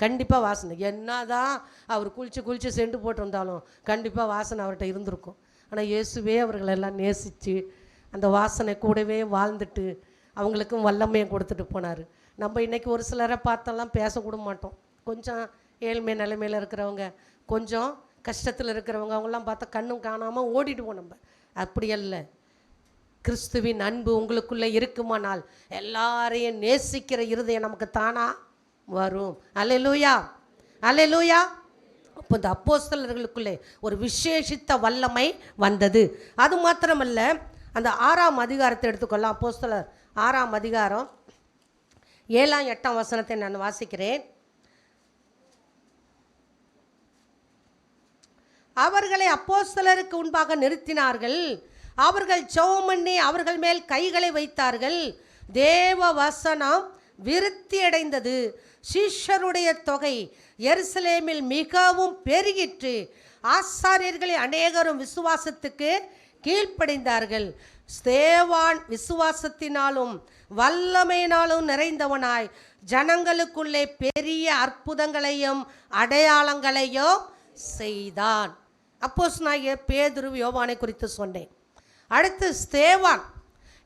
கண்டிப்பாக வாசனை. என்ன தான் அவர் குளிச்சு சென்று போட்டு வந்தாலும் கண்டிப்பாக வாசனை அவர்கிட்ட இருந்திருக்கும். ஆனால் இயேசுவே அவர்களெல்லாம் நேசித்து அந்த வாசனை கூடவே வாழ்ந்துட்டு அவங்களுக்கும் வல்லமையை கொடுத்துட்டு போனார். நம்ம இன்றைக்கி ஒரு சிலரை பார்த்தெல்லாம் பேசக்கூட மாட்டோம். கொஞ்சம் ஏழ்மை நிலைமையில் இருக்கிறவங்க, கொஞ்சம் கஷ்டத்தில் இருக்கிறவங்க, அவங்களாம் பார்த்தா கண்ணும் காணாமல் ஓடிடுவோம். நம்ம அப்படி அல்ல. கிறிஸ்துவின் அன்பு உங்களுக்குள்ளே இருக்குமானால் எல்லாரையும் நேசிக்கிற இருதயம் நமக்கு தானாக வரும். அல்லேலூயா, அல்லேலூயா. அப்போ இந்த அப்போஸ்தலர்களுக்குள்ளே ஒரு விசேஷித்த வல்லமை வந்தது. அது மாத்திரமல்ல, அந்த 6ஆம் அதிகாரத்தை எடுத்துக்கொள்ளலாம். அப்போஸ்தலர் 6ஆம் அதிகாரம் 7ஆம் 8ஆம் வசனத்தை நான் வாசிக்கிறேன். அவர்களை அப்போஸ்தலருக்கு முன்பாக நிறுத்தினார்கள். அவர்கள் ஜெபம் பண்ணி அவர்கள் மேல் கைகளை வைத்தார்கள். தேவ வசனம் விருத்தியடைந்தது. சீஷருடைய தொகை எருசலேமில் மிகவும் பெருகிற்று. ஆசாரியர்களில் அநேகரும் விசுவாசத்துக்கு கீழ்ப்படிந்தார்கள். ஸ்தேவான் விசுவாசத்தினாலும் வல்லமையினாலும் நிறைந்தவனாய் ஜனங்களுக்குள்ளே பெரிய அற்புதங்களையும் அடையாளங்களையும் செய்தான். அப்போஸ்தலனாகிய பேதுரு, யோவானை குறித்து சொன்னேன். அடுத்து ஸ்தேவான்.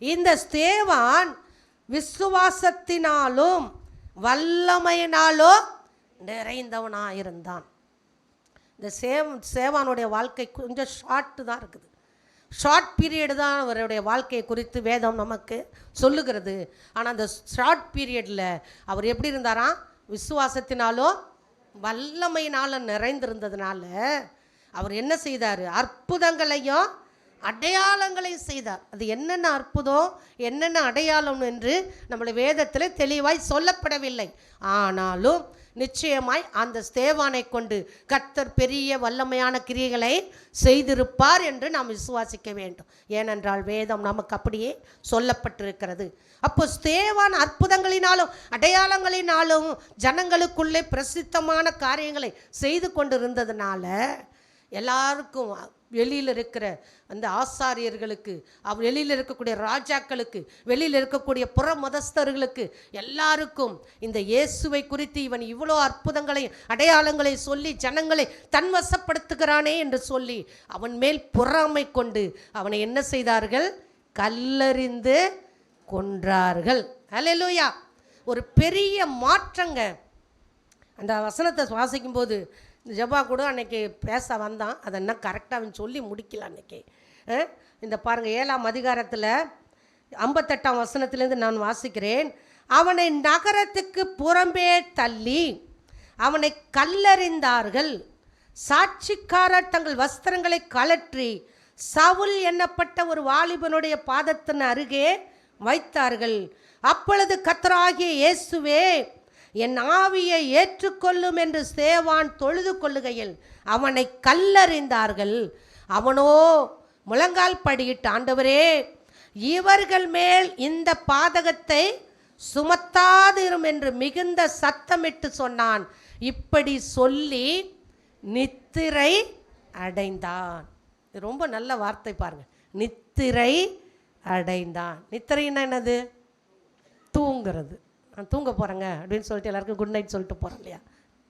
இந்த ஸ்தேவான் விசுவாசத்தினாலும் வல்லமையினாலும் நிறைந்தவனாயிருந்தான். இந்த சேவானுடைய வாழ்க்கை கொஞ்சம் ஷார்ட்டு தான் இருக்குது. ஷார்ட் பீரியடு தான் அவருடைய வாழ்க்கையை குறித்து வேதம் நமக்கு சொல்லுகிறது. ஆனால் அந்த ஷார்ட் பீரியடில் அவர் எப்படி இருந்தாராம்? விசுவாசத்தினாலும் வல்லமையினாலும் நிறைந்திருந்ததுனால அவர் என்ன செய்தார்? அற்புதங்களையும் அடையாளங்களையும் செய்தார். அது என்னென்ன அற்புதம், என்னென்ன அடையாளம் என்று நம்முடைய வேதத்தில் தெளிவாய் சொல்லப்படவில்லை. ஆனாலும் நிச்சயமாய் அந்த ஸ்தேவானை கொண்டு கர்த்தர் பெரிய வல்லமையான கிரியைகளை செய்திருப்பார் என்று நாம் விசுவாசிக்க வேண்டும். ஏனென்றால் வேதம் நமக்கு அப்படியே சொல்லப்பட்டிருக்கிறது. அப்போ ஸ்தேவான் அற்புதங்களினாலும் அடையாளங்களினாலும் ஜனங்களுக்குள்ளே பிரசித்தமான காரியங்களை செய்து கொண்டிருந்ததுனால எல்லாருக்கும், வெளியில் இருக்கிற அந்த ஆசாரியர்களுக்கு, வெளியில் இருக்கக்கூடிய ராஜாக்களுக்கு, வெளியில் இருக்கக்கூடிய புற மதஸ்தர்களுக்கு எல்லாருக்கும் இந்த இயேசுவை குறித்து இவன் இவ்வளோ அற்புதங்களை அடையாளங்களை சொல்லி ஜனங்களை தன்வசப்படுத்துகிறானே என்று சொல்லி அவன் மேல் பொறாமை கொண்டு அவனை என்ன செய்தார்கள்? கல்லெறிந்து கொன்றார்கள். அல்லேலூயா! ஒரு பெரிய மாற்றங்க. அந்த வசனத்தை வாசிக்கும்போது இந்த ஜபா கூட அன்றைக்கி பேச வந்தான். அதை என்ன கரெக்டாக அவன் சொல்லி முடிக்கல அன்றைக்கி. இந்த பாருங்கள், 7ஆம் அதிகாரத்தில் 58ஆம் வசனத்திலேருந்து நான் வாசிக்கிறேன். அவனை நகரத்துக்கு புறம்பே தள்ளி அவனை கல்லெறிந்தார்கள். சாட்சிக்காரர் தங்கள் வஸ்திரங்களை கழற்றி சவுல் எண்ணப்பட்ட ஒரு வாலிபனுடைய பாதத்தின் அருகே வைத்தார்கள். அப்பொழுது கர்த்தராகிய இயேசுவே, என் ஆவியை ஏற்றுக்கொள்ளும் என்று ஸ்தேவான் தொழுது கொள்ளுகையில் அவனை கல்லெறிந்தார்கள். அவனோ முழங்கால் படியிட்டு, ஆண்டவரே, இவர்கள் மேல் இந்த பாதகத்தை சுமத்தாதிரும் என்று மிகுந்த சத்தமிட்டு சொன்னான். இப்படி சொல்லி நித்திரை அடைந்தான். இது ரொம்ப நல்ல வார்த்தை பாருங்க. நித்திரை அடைந்தான். நித்திரைன்னா என்னது? தூங்குறது. நான் தூங்க போகிறேங்க அப்படின்னு சொல்லிட்டு எல்லாருக்கும் குட் நைட் சொல்லிட்டு போகிறேன் இல்லையா?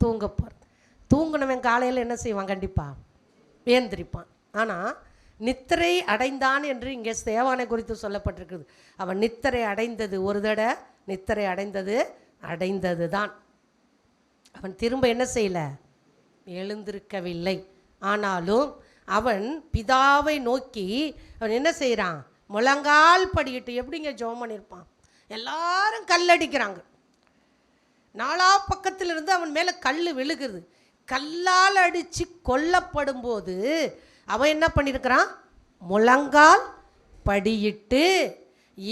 தூங்க போகிறேன். தூங்கினவன் காலையில் என்ன செய்வான்? கண்டிப்பாக ஏந்திரிப்பான். ஆனால் நித்திரை அடைந்தான் என்று இங்கே ஸ்தேவானை குறித்து சொல்லப்பட்டிருக்குது. அவன் நித்திரை அடைந்தது ஒரு தடவை, நித்திரை அடைந்தது தான். அவன் திரும்ப என்ன செய்யலை? எழுந்திருக்கவில்லை. ஆனாலும் அவன் பிதாவை நோக்கி அவன் என்ன செய்கிறான்? முழங்கால் படியிட்டு. எப்படிங்க ஜெபம் பண்ணியிருப்பான்? எல்லாரும் கல்லடிக்கிறாங்க. நாலா பக்கத்திலிருந்து அவன் மேலே கல் விழுகிறது. கல்லால் அடித்து கொல்லப்படும் போது அவன் என்ன பண்ணியிருக்கிறான்? முழங்கால் படியிட்டு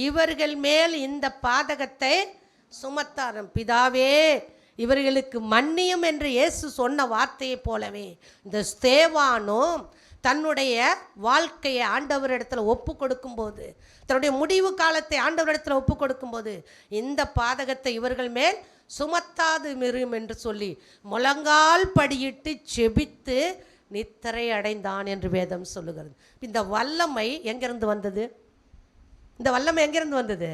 இவர்கள் மேல் இந்த பாதகத்தை சுமத்தாரம். பிதாவே, இவர்களுக்கு மன்னியும் என்று இயேசு சொன்ன வார்த்தையை போலவே இந்த ஸ்தேவானும் தன்னுடைய வாழ்க்கையை ஆண்டவரிடத்தில் ஒப்பு கொடுக்கும்போது, தன்னுடைய முடிவு காலத்தை ஆண்டவரிடத்தில் ஒப்பு கொடுக்கும்போது, இந்த பாதகத்தை இவர்கள் மேல் சுமத்தாது மிரும் என்று சொல்லி முழங்கால் படியிட்டு செபித்து நித்திரை அடைந்தான் என்று வேதம் சொல்லுகிறது. இந்த வல்லமை எங்கிருந்து வந்தது? இந்த வல்லமை எங்கிருந்து வந்தது?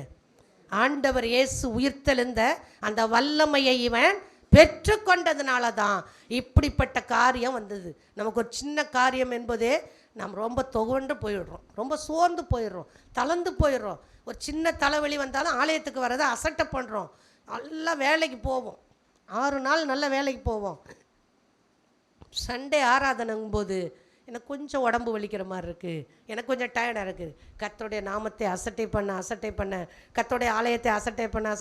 ஆண்டவர் இயேசு உயிர்த்தெழுந்த அந்த வல்லமையை இவன் பெற்றுக்கொண்டதுனால தான் இப்படிப்பட்ட காரியம் வந்தது. நமக்கு ஒரு சின்ன காரியம் என்பதே நாம் ரொம்ப துவண்டு போயிடுறோம், ரொம்ப சோர்ந்து போயிடுறோம், தளர்ந்து போயிடுறோம். ஒரு சின்ன தலைவலி வந்தாலும் ஆலயத்துக்கு வரதை அசட்டை பண்ணுறோம். நல்லா வேலைக்கு போவோம், 6 நாள் நல்ல வேலைக்கு போவோம். சண்டே ஆராதனைங்கும் போது எனக்கு கொஞ்சம் உடம்பு வலிக்கிற மாதிரி இருக்குது, எனக்கு கொஞ்சம் டயர்டாக இருக்குது. கர்த்தருடைய நாமத்தை அசட்டை பண்ண, கர்த்தருடைய ஆலயத்தை அசட்டை பண்ண.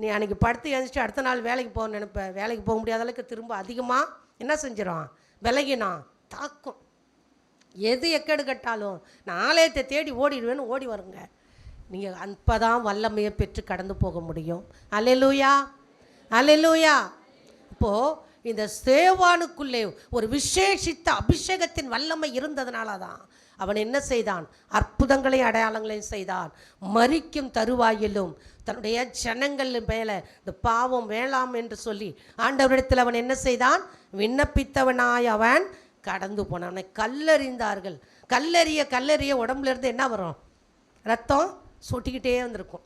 நீ அன்றைக்கி படுத்து எழுந்திரிச்சு அடுத்த நாள் வேலைக்கு போகணும்னு நினைப்பேன். வேலைக்கு போக முடியாத அளவுக்கு திரும்ப அதிகமாக என்ன செஞ்சிடும்? விலகினா தாக்கும். எது எக்கெடு கட்டாலும் நான் ஆலயத்தை தேடி ஓடிடுவேன்னு ஓடி வருங்க. நீங்கள் அப்போ தான் வல்லமையை பெற்று கடந்து போக முடியும். அல்லேலூயா, அல்லேலூயா. இப்போது இந்த ஸ்தேவானுக்குள்ளே ஒரு விசேஷித்த அபிஷேகத்தின் வல்லமை இருந்ததுனால தான் அவன் என்ன செய்தான்? அற்புதங்களையும் அடையாளங்களையும் செய்தான். மரிக்கும் தருவாயிலும் தன்னுடைய ஜனங்கள் மேலே இந்த பாவம் வேளாம் என்று சொல்லி ஆண்டவரிடத்தில் அவன் என்ன செய்தான்? விண்ணப்பித்தவனாய் அவன் கடந்து போனான். அவனை கல்லெறிந்தார்கள். கல்லெறிய உடம்புலேருந்து என்ன வரும்? ரத்தம் சொட்டிக்கிட்டே வந்திருக்கும்.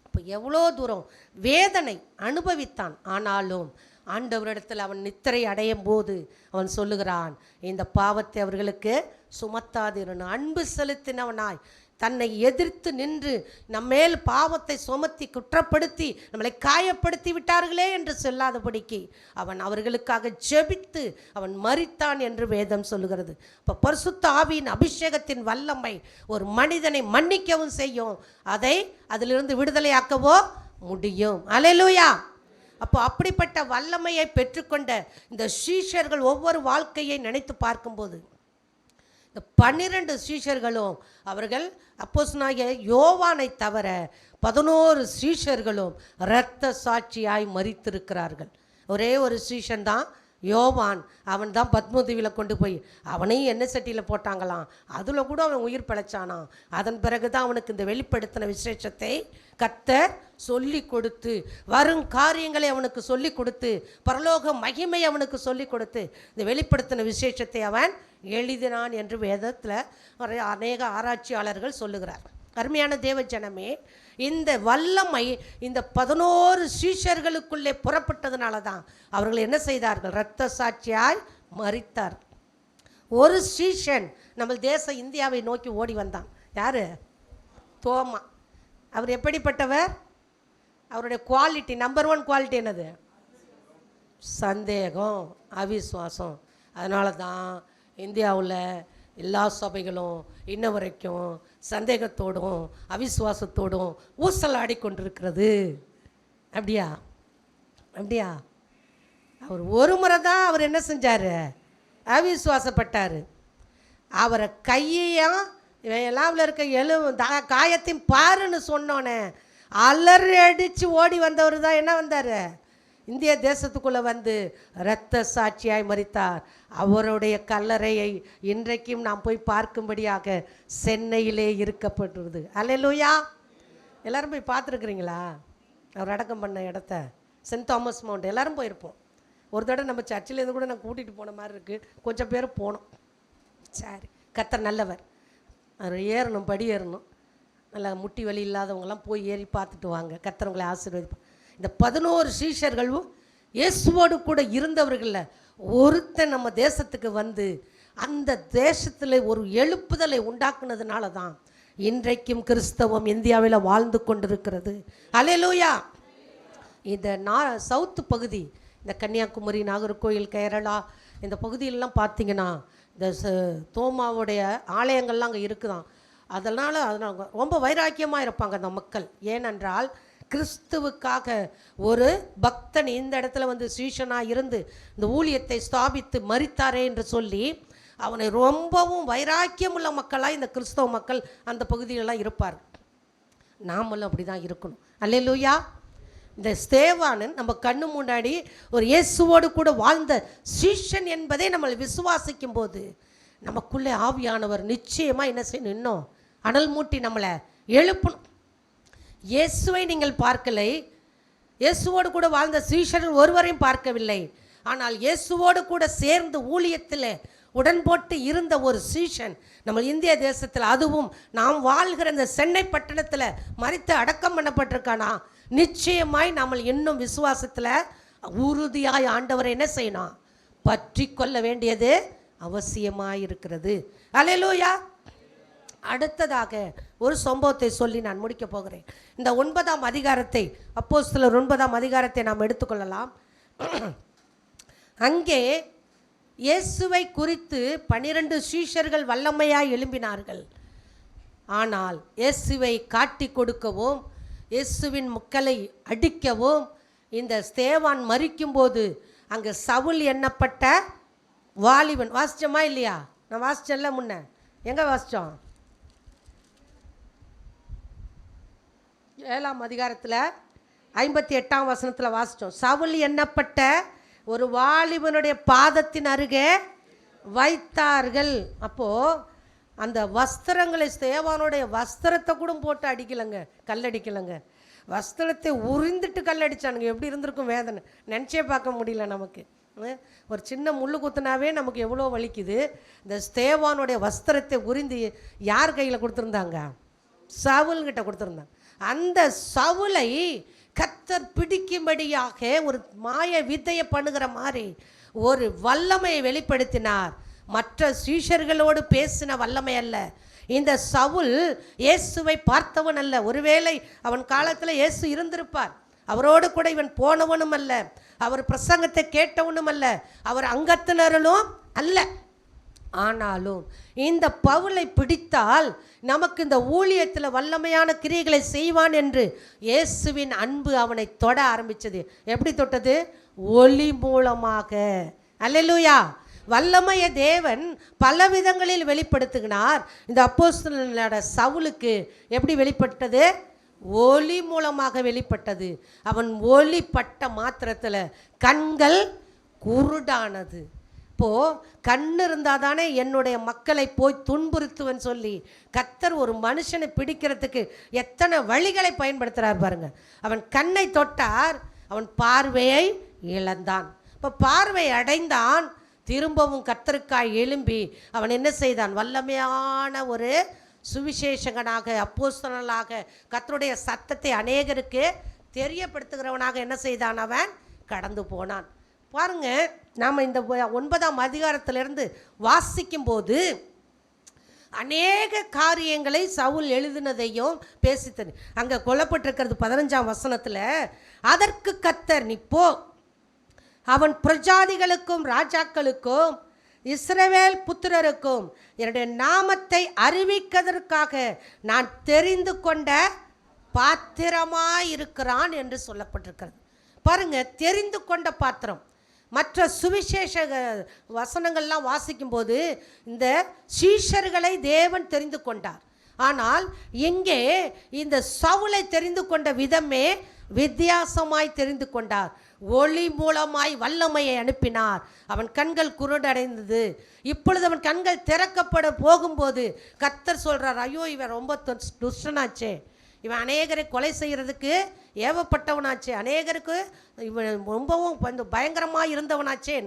இப்போ எவ்வளோ தூரம் வேதனை அனுபவித்தான். ஆனாலும் ஆண்டவரிடத்தில் அவன் நித்திரை அடையும் போது அவன் சொல்லுகிறான், இந்த பாவத்தை அவர்களுக்கு சுமத்தாதிருன்னு. அன்பு செலுத்தினவனாய் தன்னை எதிர்த்து நின்று நம்மேல் பாவத்தை சுமத்தி குற்றப்படுத்தி நம்மளை காயப்படுத்தி விட்டார்களே என்று சொல்லாதபடிக்கு அவன் அவர்களுக்காக ஜெபித்து அவன் மரித்தான் என்று வேதம் சொல்லுகிறது. இப்போ பரிசுத்த ஆவியின் அபிஷேகத்தின் வல்லமை ஒரு மனிதனை மன்னிக்கவும் செய்யும், அதை அதிலிருந்து விடுதலையாக்கவோ முடியும். அல்லேலூயா. அப்போ அப்படிப்பட்ட வல்லமையை பெற்றுக்கொண்ட இந்த சீஷர்கள் ஒவ்வொரு வாழ்க்கையை நினைத்து பார்க்கும்போது இந்த 12 சீஷர்களும் அவர்கள் அப்போஸ்தலனாகிய யோவானை தவிர 11 சீஷர்களும் இரத்த சாட்சியாய் மரித்திருக்கிறார்கள். ஒரே ஒரு சீஷன் தான் யோவான். அவன் தான் பத்மதீவில் கொண்டு போய் அவனையும் எண்ணெய் சட்டியில் போட்டாங்களாம். அதில் கூட அவன் உயிர் பிழைச்சானான். அதன் பிறகு தான் அவனுக்கு இந்த வெளிப்படுத்தின விசேஷத்தை கர்த்தர் சொல்லி கொடுத்து, வரும் காரியங்களை அவனுக்கு சொல்லி கொடுத்து, பரலோக மகிமை அவனுக்கு சொல்லி கொடுத்து இந்த வெளிப்படுத்தின விசேஷத்தை அவன் எழுதினான் என்று வேதத்தில் அநேக ஆராய்ச்சியாளர்கள் சொல்லுகிறார். அருமையான தேவ ஜனமே, இந்த வல்லமை இந்த 11 சீஷர்களுக்குள்ளே புறப்பட்டதுனால தான் அவர்கள் என்ன செய்தார்கள்? இரத்த சாட்சியாய் மரித்தார். ஒரு சீஷன் நம்ம தேசம் இந்தியாவை நோக்கி ஓடி வந்தான். யாரு? தோமா. அவர் எப்படிப்பட்டவர்? அவருடைய குவாலிட்டி, நம்பர் 1 குவாலிட்டி என்னது? சந்தேகம், அவிசுவாசம். அதனால தான் இந்தியாவில் எல்லா சபைகளும் இன்ன வரைக்கும் சந்தேகத்தோடும் அவிசுவாசத்தோடும் ஊசலாடி கொண்டிருக்கிறது. அப்படியா? அப்படியா? அவர் ஒரு முறை தான் அவர் என்ன செஞ்சார்? அவிசுவாசப்பட்டார். அவரை கையையும் எல்லாவில் இருக்க காயத்தையும் பாருன்னு சொன்னோன்னே அலறி அடித்து ஓடி வந்தவர் தான் என்ன வந்தார்? இந்திய தேசத்துக்குள்ளே வந்து இரத்த சாட்சியாய் மரித்தார். அவருடைய கல்லறையை இன்றைக்கும் நாம் போய் பார்க்கும்படியாக சென்னையிலே இருக்கப்பட்டுருது. அல்லேலூயா. எல்லோரும் போய் பார்த்துருக்குறீங்களா? அவர் அடக்கம் பண்ண இடத்த, சென்ட் தாமஸ் மவுண்ட். எல்லோரும் போயிருப்போம். ஒரு தடவை நம்ம சர்ச்சிலேருந்து கூட நான் கூட்டிகிட்டு போன மாதிரி இருக்குது. கொஞ்சம் பேர் போனோம். சரி, கர்த்தர் நல்லவர். அவர் ஏறணும், படி ஏறணும். நல்லா முட்டி வலி இல்லாதவங்களாம் போய் ஏறி பார்த்துட்டு வாங்க. கர்த்தர் உங்களை ஆசீர்வதிப்பார். இந்த 11 சீஷர்களும் இயேசுவோடு கூட இருந்தவர்களில் ஒருத்தன் நம்ம தேசத்துக்கு வந்து அந்த தேசத்தில் ஒரு எழுப்புதலை உண்டாக்குனதுனால தான் இன்றைக்கும் கிறிஸ்தவம் இந்தியாவில் வாழ்ந்து கொண்டிருக்கிறது. அல்லேலூயா. இந்த சவுத்து பகுதி, இந்த கன்னியாகுமரி, நாகர்கோயில், கேரளா, இந்த பகுதியிலலாம் பார்த்தீங்கன்னா இந்த தோமாவுடைய ஆலயங்கள்லாம் அங்கே இருக்குதான். அதனால் ரொம்ப வைராக்கியமாக இருப்பாங்க அந்த மக்கள். ஏனென்றால் கிறிஸ்துவுக்காக ஒரு பக்தன் இந்த இடத்துல வந்து சீஷனாக இருந்து இந்த ஊழியத்தை ஸ்தாபித்து மரித்தாரே என்று சொல்லி அவனை ரொம்பவும் வைராக்கியம் உள்ள மக்களாக இந்த கிறிஸ்தவ மக்கள் அந்த பகுதியிலலாம் இருப்பார். நாமளும் அப்படி தான் இருக்கணும். அல்லேலூயா. இந்த ஸ்தேவானன் நம்ம கண்ணு முன்னாடி ஒரு இயேசுவோடு கூட வாழ்ந்த சீஷன் என்பதை நம்ம விசுவாசிக்கும் போது நமக்குள்ளே ஆவியானவர் நிச்சயமாக என்ன செய்யணும்? இன்னும் அனல் மூட்டி நம்மளை எழுப்பணும். இயேசுவை நீங்கள் பார்க்கலை, இயேசுவோடு கூட வாழ்ந்த சீஷர்கள் ஒருவரையும் பார்க்கவில்லை. ஆனால் இயேசுவோடு கூட சேர்ந்து ஊழியத்தில் உடன்போட்டு இருந்த ஒரு சீஷன் நம்ம இந்திய தேசத்தில், அதுவும் நாம் வாழ்கிற இந்த சென்னை பட்டணத்தில் மரித்து அடக்கம் பண்ணப்பட்டிருக்கானா? நிச்சயமாய் நாம் இன்னும் விசுவாசத்தில் உறுதியாய் ஆண்டவரை என்ன செய்யணும்? பற்றி கொள்ள வேண்டியது அவசியமாக இருக்கிறது. அல்லேலூயா. அடுத்ததாக ஒரு சம்பவத்தை சொல்லி நான் முடிக்க போகிறேன். இந்த 9ஆம் அதிகாரத்தை, அப்போஸ்தலர் 9ஆம் அதிகாரத்தை நாம் எடுத்துக்கொள்ளலாம். அங்கே இயேசுவை குறித்து 12 சீஷர்கள் வல்லமையாய் எழும்பினார்கள். ஆனால் இயேசுவை காட்டி கொடுக்கவும் இயேசுவின் மக்களை அடிக்கவும் இந்த ஸ்தேவான் மரிக்கும்போது அங்கே சவுல் எண்ணப்பட்ட வாலிபன், வாசிச்சோமா இல்லையா? நான் வாசிச்சேன்ல முன்ன. எங்கே வாசித்தோம்? 7ஆம் அதிகாரத்தில் 58ஆம் வசனத்தில் வாசித்தோம். சவுல் எண்ணப்பட்ட ஒரு வாலிபனுடைய பாதத்தின் அருகே வைத்தார்கள். அப்போது அந்த வஸ்திரங்களை, ஸ்தேவானுடைய வஸ்திரத்தை கூட போட்டு அடிக்கலைங்க, கல்லடிக்கலைங்க. வஸ்திரத்தை உரிந்துட்டு கல்லடிச்சானுங்க. எப்படி இருந்திருக்கும் வேதனை நினச்சே பார்க்க முடியல நமக்கு. ஒரு சின்ன முள்ளு குத்துனாவே நமக்கு எவ்வளோ வலிக்குது. இந்த ஸ்தேவானுடைய வஸ்திரத்தை உரிந்து யார் கையில் கொடுத்துருந்தாங்க? சவுல்கிட்ட கொடுத்துருந்தாங்க. அந்த சவுலை கர்த்தர் பிடிக்கும்படியாக ஒரு மாய வித்தையை பண்ணுகிற மாதிரி ஒரு வல்லமையை வெளிப்படுத்தினார். மற்ற சீஷர்களோடு பேசின வல்லமை அல்ல. இந்த சவுல் இயேசுவை பார்த்தவன் அல்ல. ஒருவேளை அவன் காலத்தில் இயேசு இருந்திருப்பார், அவரோடு கூட இவன் போனவனும் அல்ல, அவர் பிரசங்கத்தை கேட்டவனும் அல்ல, அவர் அங்கத்தினரும் அல்ல. ஆனாலும் இந்த பவுலை பிடித்தால் நமக்கு இந்த ஊழியத்தில் வல்லமையான கிரியைகளை செய்வான் என்று இயேசுவின் அன்பு அவனை தொட ஆரம்பித்தது. எப்படி தொட்டது? ஒளி மூலமாக. அல்லேலூயா. வல்லமைய தேவன் பல விதங்களில் வெளிப்படுத்துகிறார். இந்த அப்போஸ்தலனான சவுலுக்கு எப்படி வெளிப்பட்டது? ஒளி மூலமாக வெளிப்பட்டது. அவன் ஒளி பட்ட மாத்திரத்தில் கண்கள் குருடானது. இப்போது கண் இருந்தால் தானே என்னுடைய மக்களை போய் துன்புறுத்துவன் சொல்லி கர்த்தர் ஒரு மனுஷனை பிடிக்கிறதுக்கு எத்தனை வழிகளை பயன்படுத்துகிறார் பாருங்க. அவன் கண்ணை தொட்டார், அவன் பார்வையை இழந்தான். இப்போ பார்வை அடைந்தான், திரும்பவும் கர்த்தருக்காய் எழும்பி அவன் என்ன செய்தான்? வல்லமையான ஒரு சுவிசேஷகனாக, அப்போஸ்தலனாக, கர்த்தருடைய சத்தத்தை அநேகருக்கு தெரியப்படுத்துகிறவனாக என்ன செய்தான்? அவன் கடந்து போனான். பாருங்க, நாம் இந்த 9ஆம் அதிகாரத்திலிருந்து வாசிக்கும்போது அநேக காரியங்களை சவுல் எழுதினதையும் பேசித்தது. அங்கே கொல்லப்பட்டிருக்கிறது 15ஆம் வசனத்தில், அதற்கு கர்த்தர், நீ போ, அவன் பிரஜாதிகளுக்கும் ராஜாக்களுக்கும் இஸ்ரவேல் புத்திரருக்கும் என்னுடைய நாமத்தை அறிவிக்கிறதற்காக நான் தெரிந்து கொண்ட பாத்திரமாய் இருக்கிறான் என்று சொல்லப்பட்டிருக்கிறது. பாருங்க, தெரிந்து கொண்ட பாத்திரம். மற்ற சுவிசேஷ வசனங்கள்லாம் வாசிக்கும்போது இந்த சீஷர்களை தேவன் தெரிந்து கொண்டார். ஆனால் இங்கே இந்த சவுலை தெரிந்து கொண்ட விதமே வித்தியாசமாய் தெரிந்து கொண்டார். ஒளி மூலமாய் வல்லமையை அனுப்பினார். அவன் கண்கள் குருடடைந்தது. இப்பொழுது அவன் கண்கள் திறக்கப்பட போகும்போது கர்த்தர் சொல்கிறார், ஐயோ இவன் ரொம்ப துஷ்டனாச்சே, இவன் அநேகரை கொலை செய்கிறதுக்கு ஏவப்பட்டவனாச்சே, அநேகருக்கு இவன் ரொம்பவும் பயங்கரமாக இருந்தவனாச்சே.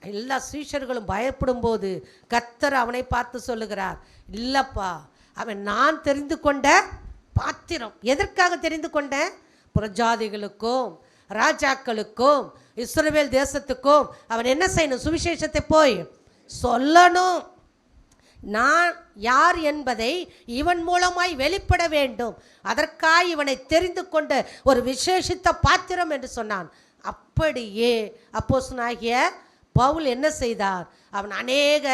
எல்லா சீஷர்களும் பயப்படும் போது கர்த்தர் அவனை பார்த்து சொல்லுகிறார், இல்லைப்பா, அவன் நான் தெரிந்து கொண்ட பாத்திரம். எதற்காக தெரிந்து கொண்டேன்? பிரஜாதிகளுக்கும் ராஜாக்களுக்கும் இஸ்ரவேல் தேசத்துக்கும் அவன் என்ன செய்யணும்? சுவிசேஷத்தை போய் சொல்லணும். நான் யார் என்பதை இவன் மூலமாய் வெளிப்பட வேண்டும். அதற்காக இவனை தெரிந்து கொண்ட ஒரு விசேஷித்த பாத்திரம் என்று சொன்னான். அப்படியே அப்போஸ்தலனாகிய பவுல் என்ன செய்தார்? அவன் அநேக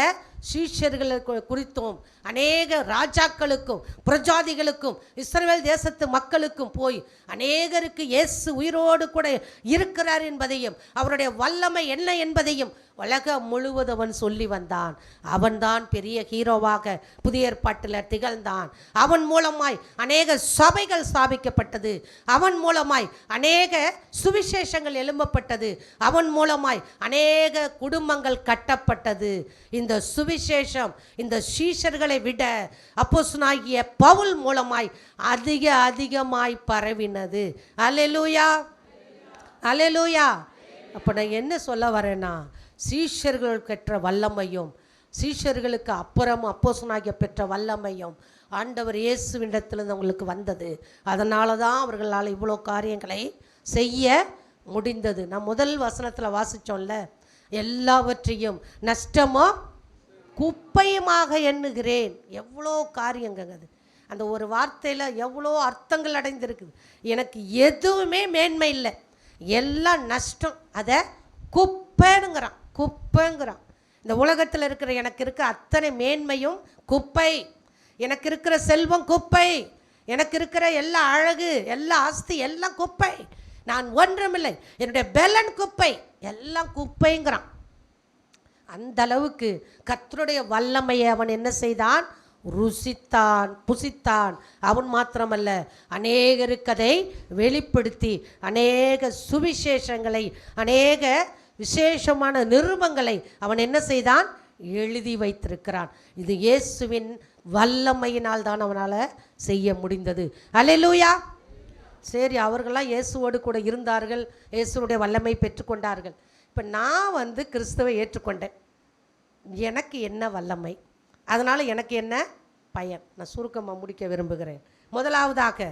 சீஷர்களை குறித்தும் அநேக ராஜாக்களுக்கும் பிரஜாதிகளுக்கும் இஸ்ரவேல் தேசத்து மக்களுக்கும் போய் அநேகருக்கு இயேசு உயிரோடு கூட இருக்கிறார் என்பதையும் அவருடைய வல்லமை என்ன என்பதையும் உலகம் முழுவதும் அவன் சொல்லி வந்தான். அவன்தான் பெரிய ஹீரோவாக புதிய ஏற்பாட்டில் திகழ்ந்தான். அவன் மூலமாய் அநேக சபைகள் ஸ்தாபிக்கப்பட்டது. அவன் மூலமாய் அநேக சுவிசேஷங்கள் எழும்பப்பட்டது. அவன் மூலமாய் அநேக குடும்பங்கள் கட்டப்பட்டது. இந்த சுவிசேஷம் இந்த சீஷர்களை விட அப்போஸ்தலனாகிய பவுல் மூலமாய் அதிகமாய் பரவினது. அல்லேலூயா, அல்லேலூயா. அப்போ நான் என்ன சொல்ல வரேன்னா, சீஷர்கள் பெற்ற வல்லமையும் சீஷர்களுக்கு அப்புறம் அப்போஸ்தலனாகிய பெற்ற வல்லமையும் ஆண்டவர் இயேசுவிடத்திலிருந்து அவங்களுக்கு வந்தது. அதனால தான் அவர்களால் இவ்வளோ காரியங்களை செய்ய முடிந்தது. நான் முதல் வசனத்தில் வாசித்தோம்ல, எல்லாவற்றையும் நஷ்டமோ குப்பையுமாக எண்ணுகிறேன். எவ்வளோ காரியங்க அது. அந்த ஒரு வார்த்தையில் எவ்வளோ அர்த்தங்கள் அடைந்திருக்குது. எனக்கு எதுவுமே மேன்மை இல்லை, எல்லாம் நஷ்டம், அதை குப்பைங்கிறான். குப்பைங்கிறான். இந்த உலகத்தில் இருக்கிற எனக்கு இருக்க அத்தனை மேன்மையும் குப்பை, எனக்கு இருக்கிற செல்வம் குப்பை, எனக்கு இருக்கிற எல்லா அழகு எல்லா ஆஸ்தி எல்லாம் குப்பை, நான் ஒன்றுமில்லை, என்னுடைய பெலன் குப்பை, எல்லாம் குப்பைங்கிறான். அந்த அளவுக்கு கர்த்தருடைய வல்லமையை அவன் என்ன செய்தான்? ருசித்தான், புசித்தான். அவன் மாத்திரமல்ல, அநேகருக்கு அதை வெளிப்படுத்தி அநேக சுவிசேஷங்களை அநேக விசேஷமான நிருபங்களை அவன் என்ன செய்தான்? எழுதி வைத்திருக்கிறான். இது இயேசுவின் வல்லமையினால் தான் அவனால் செய்ய முடிந்தது. அல்லேலூயா. சரி, அவர்களாம் இயேசுவோடு கூட இருந்தார்கள், இயேசுடைய வல்லமை பெற்றுக்கொண்டார்கள். இப்போ நான் கிறிஸ்துவை ஏற்றுக்கொண்டேன், எனக்கு என்ன வல்லமை, அதனால் எனக்கு என்ன பயன்? நான் சுருக்கமாக முடிக்க விரும்புகிறேன். முதலாவதாக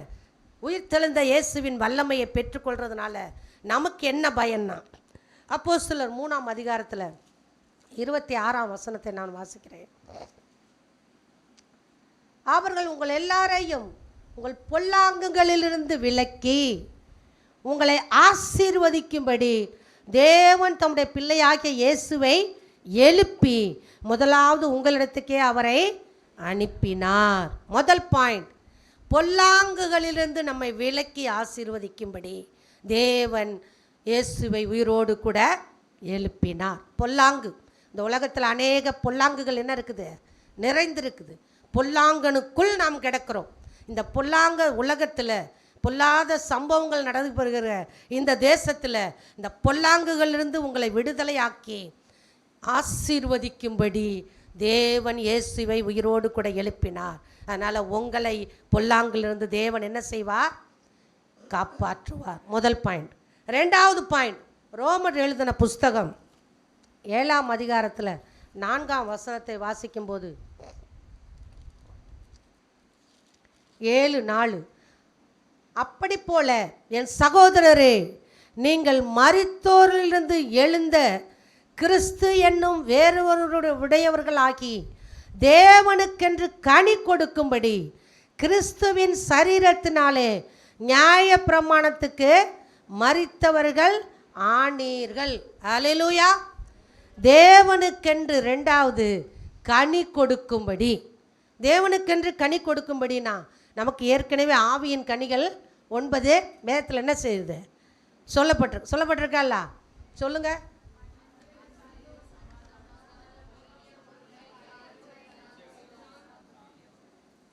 உயிர்த்தெழுந்த இயேசுவின் வல்லமையை பெற்றுக்கொள்றதுனால நமக்கு என்ன பயன்னா, அப்போஸ்தலர் 3ஆம் அதிகாரத்தில் 26ஆம் வசனத்தை நான் வாசிக்கிறேன். அவர்கள் உங்கள் எல்லாரையும் உங்கள் பொல்லாங்குகளிலிருந்து விலக்கி உங்களை ஆசீர்வதிக்கும்படி தேவன் தம்முடைய பிள்ளையாகிய இயேசுவை எழுப்பி முதலாவது உங்களிடத்துக்கே அவரை அனுப்பினார். முதல் பாயிண்ட், பொல்லாங்குகளிலிருந்து நம்மை விலக்கி ஆசீர்வதிக்கும்படி தேவன் இயேசுவை உயிரோடு கூட எழுப்பினார். பொல்லாங்கு, இந்த உலகத்தில் அநேக பொல்லாங்குகள் என்ன இருக்குது, நிறைந்திருக்குது. பொல்லாங்கனுக்குள் நாம் கிடக்கிறோம். இந்த பொல்லாங்க உலகத்தில் பொல்லாத சம்பவங்கள் நடந்து வருகிற இந்த தேசத்தில் இந்த பொல்லாங்குகளிலிருந்து உங்களை விடுதலையாக்கி ஆசீர்வதிக்கும்படி தேவன் இயேசுவை உயிரோடு கூட எழுப்பினார். அதனால் உங்களை பொல்லாங்கிலிருந்து தேவன் என்ன செய்வார், காப்பாற்றுவார். முதல் பாயிண்ட். ரெண்டாவது பாயிண்ட், ரோமர் எழுதின புஸ்தகம் 7ஆம் அதிகாரத்தில் 4ஆம் வசனத்தை வாசிக்கும்போது 7:4, அப்படி போல என் சகோதரரே, நீங்கள் மரித்தோரிலிருந்து எழுந்த கிறிஸ்து என்னும் வேறொருவருடைய உடையவர்களாகி தேவனுக்கென்று கனி கொடுக்கும்படி கிறிஸ்துவின் சரீரத்தினாலே நியாய பிரமாணத்துக்கு மரித்தவர்கள் ஆனீர்கள். அல்லேலூயா. தேவனுக்கென்று ரெண்டாவது கனி கொடுக்கும்படி, தேவனுக்கென்று கனி கொடுக்கும்படினா நமக்கு ஏற்கனவே ஆவியின் கனிகள் 9 வேதத்தில் என்ன செய்யுது, சொல்லப்பட்டிருக்கா? சொல்லுங்க.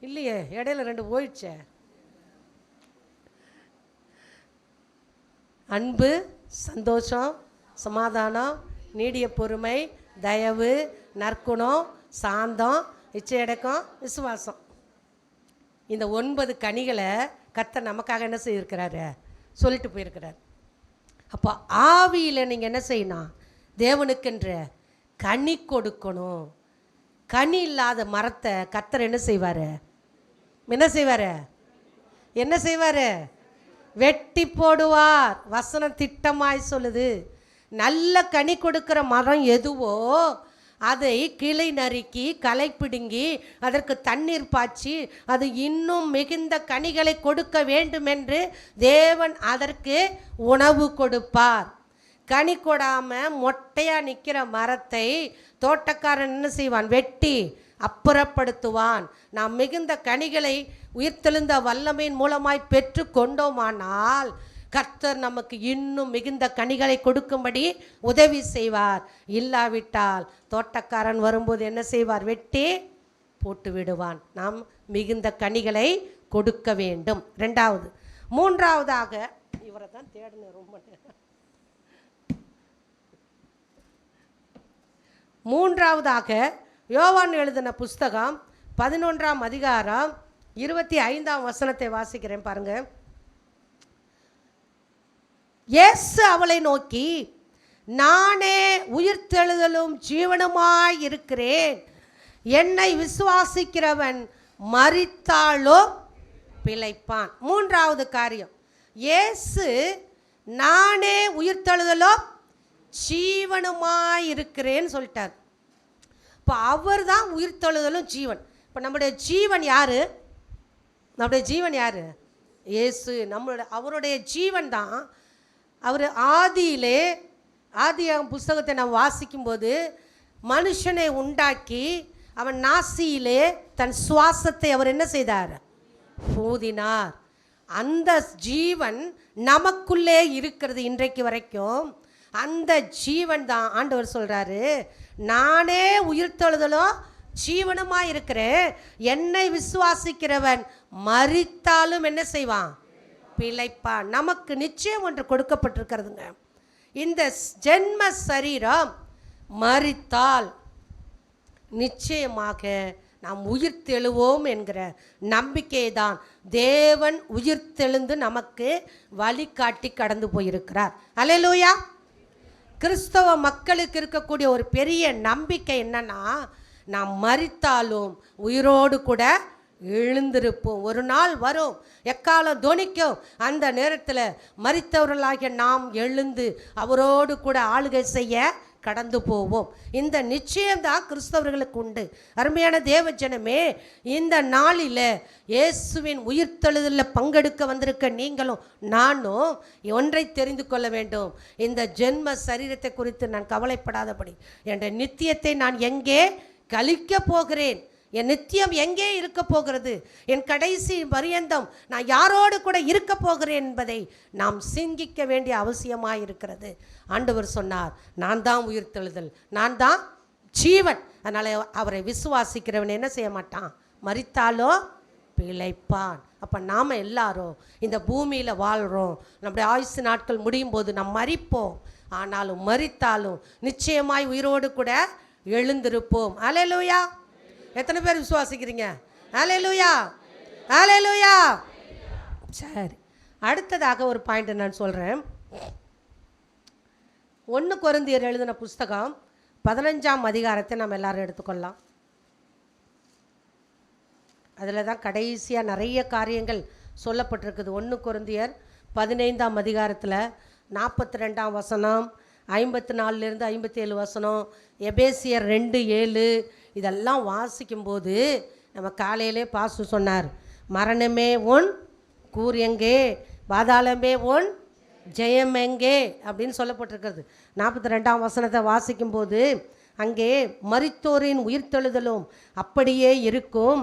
இல்லையே, இடையில 2 போயிடுச்சே. அன்பு, சந்தோஷம், சமாதானம், நீடிய பொறுமை, தயவு, நற்குணம், சாந்தம், இச்சையடக்கம், விசுவாசம். இந்த 9 கனிகளை கர்த்தர் நமக்காக என்ன செய்திருக்கிறாரு, சொல்லிட்டு போயிருக்கிறார். அப்போ ஆவியில் நீங்கள் என்ன செய்யணும், தேவனுக்கென்ற கனி கொடுக்கணும். கனி இல்லாத மரத்தை கர்த்தர் என்ன செய்வார், வெட்டி போடுவார். வசனம் திட்டமாய் சொல்லுது. நல்ல கனி கொடுக்கிற மரம் எதுவோ அதை கிளை நறுக்கி களை பிடுங்கி அதற்கு தண்ணீர் பாய்ச்சி அது இன்னும் மிகுந்த கனிகளை கொடுக்க வேண்டும் என்று தேவன் அதற்கு உணவு கொடுப்பார். கனி கொடாமல் மொட்டையாக நிற்கிற மரத்தை தோட்டக்காரன் என்ன செய்வான், வெட்டி அப்புறப்படுத்துவான். நாம் மிகுந்த கனிகளை உயிர்த்தெழுந்த வல்லமையின் மூலமாய் பெற்று கொண்டோமானால் கர்த்தர் நமக்கு இன்னும் மிகுந்த கனிகளை கொடுக்கும்படி உதவி செய்வார். இல்லாவிட்டால் தோட்டக்காரன் வரும்போது என்ன செய்வார், வெட்டி போட்டு விடுவான். நாம் மிகுந்த கனிகளை கொடுக்க வேண்டும். ரெண்டாவது. மூன்றாவதாக, இவரை தான் தேடின ரொம்ப நேரம். மூன்றாவதாக யோவான் எழுதின புஸ்தகம் 11ஆம் அதிகாரம் 25ஆம் வசனத்தை வாசிக்கிறேன் பாருங்க. இயேசு அவளை நோக்கி, நானே உயிர்த்தெழுதலும் ஜீவனுமாய் இருக்கிறேன். என்னை விசுவாசிக்கிறவன் மரித்தாலோ பிழைப்பான். மூன்றாவது காரியம், இயேசு நானே உயிர்த்தெழுதலோ ஜீவனுமாய் இருக்கிறேன்னு சொல்லிட்டார். இப்போ அவர் தான் உயிர்த்தெழுதலும் ஜீவன். இப்போ நம்முடைய ஜீவன் யாரு, இயேசு. அவருடைய ஜீவன் தான். அவர் ஆதியாகம புஸ்தகத்தை நாம் வாசிக்கும்போது மனுஷனை உண்டாக்கி அவன் நாசியிலே தன் சுவாசத்தை அவர் என்ன செய்தார், ஊதினார். அந்த ஜீவன் நமக்குள்ளே இருக்கிறது இன்றைக்கு வரைக்கும். அந்த ஜீவன் தான் ஆண்டவர் சொல்கிறாரு, நானே உயிர்த்தெழுதலும் ஜீவனுமாக இருக்கிறேன். என்னை விசுவாசிக்கிறவன் மரித்தாலும் என்ன செய்வான், பிழைப்பான். நமக்கு நிச்சயம் ஒன்று கொடுக்கப்பட்டிருக்கிறதுங்க. இந்த ஜென்ம சரீரம் மரித்தால் நிச்சயமாக நாம் உயிர்த்தெழுவோம் என்கிற நம்பிக்கை தான் தேவன் உயிர்த்தெழுந்து நமக்கு வழிகாட்டி கடந்து போயிருக்கிறார். அல்லேலூயா. கிறிஸ்தவ மக்களுக்கு இருக்கக்கூடிய ஒரு பெரிய நம்பிக்கை என்னன்னா, நாம் மரித்தாலும் உயிரோடு கூட எழுந்திருப்போம். ஒரு நாள் வரும், எக்காலம் தொனிக்கும், அந்த நேரத்தில் மரித்தவர்களாகிய நாம் எழுந்து அவரோடு கூட ஆளுகை செய்ய கடந்து போவோம். இந்த நிச்சயம்தான் கிறிஸ்தவர்களுக்கு உண்டு. அருமையான தேவ ஜனமே, இந்த நாளில் இயேசுவின் உயிர்த்தெழுதலில் பங்கெடுக்க வந்திருக்க நீங்களும் நானும் ஒன்றை தெரிந்து கொள்ள வேண்டும். இந்த ஜென்ம சரீரத்தை குறித்து நான் கவலைப்படாதபடி என்ற நித்தியத்தை நான் எங்கே கழிக்க போகிறேன், என் நித்தியம் எங்கே இருக்க போகிறது, என் கடைசி பரியந்தம் நான் யாரோடு கூட இருக்க போகிறேன் என்பதை நாம் சிந்திக்க வேண்டிய அவசியமாக இருக்கிறது. ஆண்டவர் சொன்னார், நான் தான் உயிர்த்தெழுதல், நான் தான் ஜீவன். அதனால் அவரை விசுவாசிக்கிறவன் என்ன செய்ய மாட்டான், மரித்தாலோ பிழைப்பான். அப்போ நாம் எல்லாரும் இந்த பூமியில் வாழ்கிறோம். நம்முடைய ஆயுசு நாட்கள் முடியும் போது நாம் மரிப்போம். ஆனாலும் மரித்தாலும் நிச்சயமாய் உயிரோடு கூட எழுந்திருப்போம். அல்லேலூயா. எத்தனை பேர் விசுவாசிக்கிறீங்க? அல்லேலூயா, அல்லேலூயா. சரி, அடுத்ததாக ஒரு பாயிண்ட் நான் சொல்கிறேன். 1 கொரிந்தியர் எழுதின புஸ்தகம் 15ஆம் அதிகாரத்தை நம்ம எல்லாரும் எடுத்துக்கொள்ளலாம். அதில் தான் கடைசியாக நிறைய காரியங்கள் சொல்லப்பட்டிருக்குது. 1 கொரிந்தியர் 15ஆம் அதிகாரத்தில் 42ஆம் வசனம், 54லேருந்து 57 வசனம், எபேசியர் 2:7 இதெல்லாம் வாசிக்கும்போது நம்ம காலையிலே பாசு சொன்னார், மரணமே உன் கூர் எங்கே, பாதாளமே உன் ஜெயம் எங்கே அப்படின்னு சொல்லப்பட்டிருக்கிறது. 42ஆம் வசனத்தை வாசிக்கும்போது அங்கே மரித்தோரின் உயிர்த்தெழுதலும் அப்படியே இருக்கும்,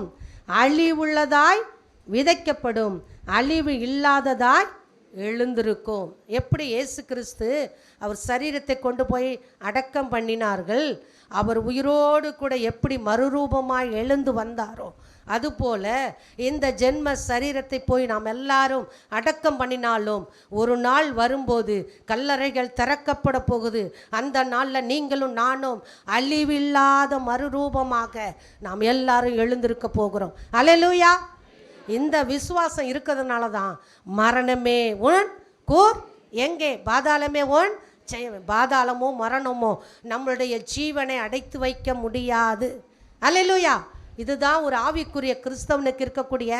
அழிவுள்ளதாய் விதைக்கப்படும், அழிவு இல்லாததாய் எழுந்திருக்கும். எப்படி இயேசு கிறிஸ்து அவர் சரீரத்தை கொண்டு போய் அடக்கம் பண்ணினார்கள், அவர் உயிரோடு கூட எப்படி மறுரூபமாய் எழுந்து வந்தாரோ, அதுபோல இந்த ஜென்ம சரீரத்தை போய் நாம் எல்லாரும் அடக்கம் பண்ணினாலும் ஒரு நாள் வரும்போது கல்லறைகள் திறக்கப்பட போகுது. அந்த நாளில் நீங்களும் நானும் அழிவில்லாத மறுரூபமாக நாம் எல்லாரும் எழுந்திருக்க போகிறோம். அல்லேலூயா. இந்த விசுவாசம் இருக்கிறதுனால தான் மரணமே உன் கூர் எங்கே, பாதாளமே உன் ஜெயம். பாதாளமோ மரணமோ நம்மளுடைய ஜீவனை அடைத்து வைக்க முடியாது. அல்லேலூயா. இதுதான் ஒரு ஆவிக்குரிய கிறிஸ்தவனுக்கு இருக்கக்கூடிய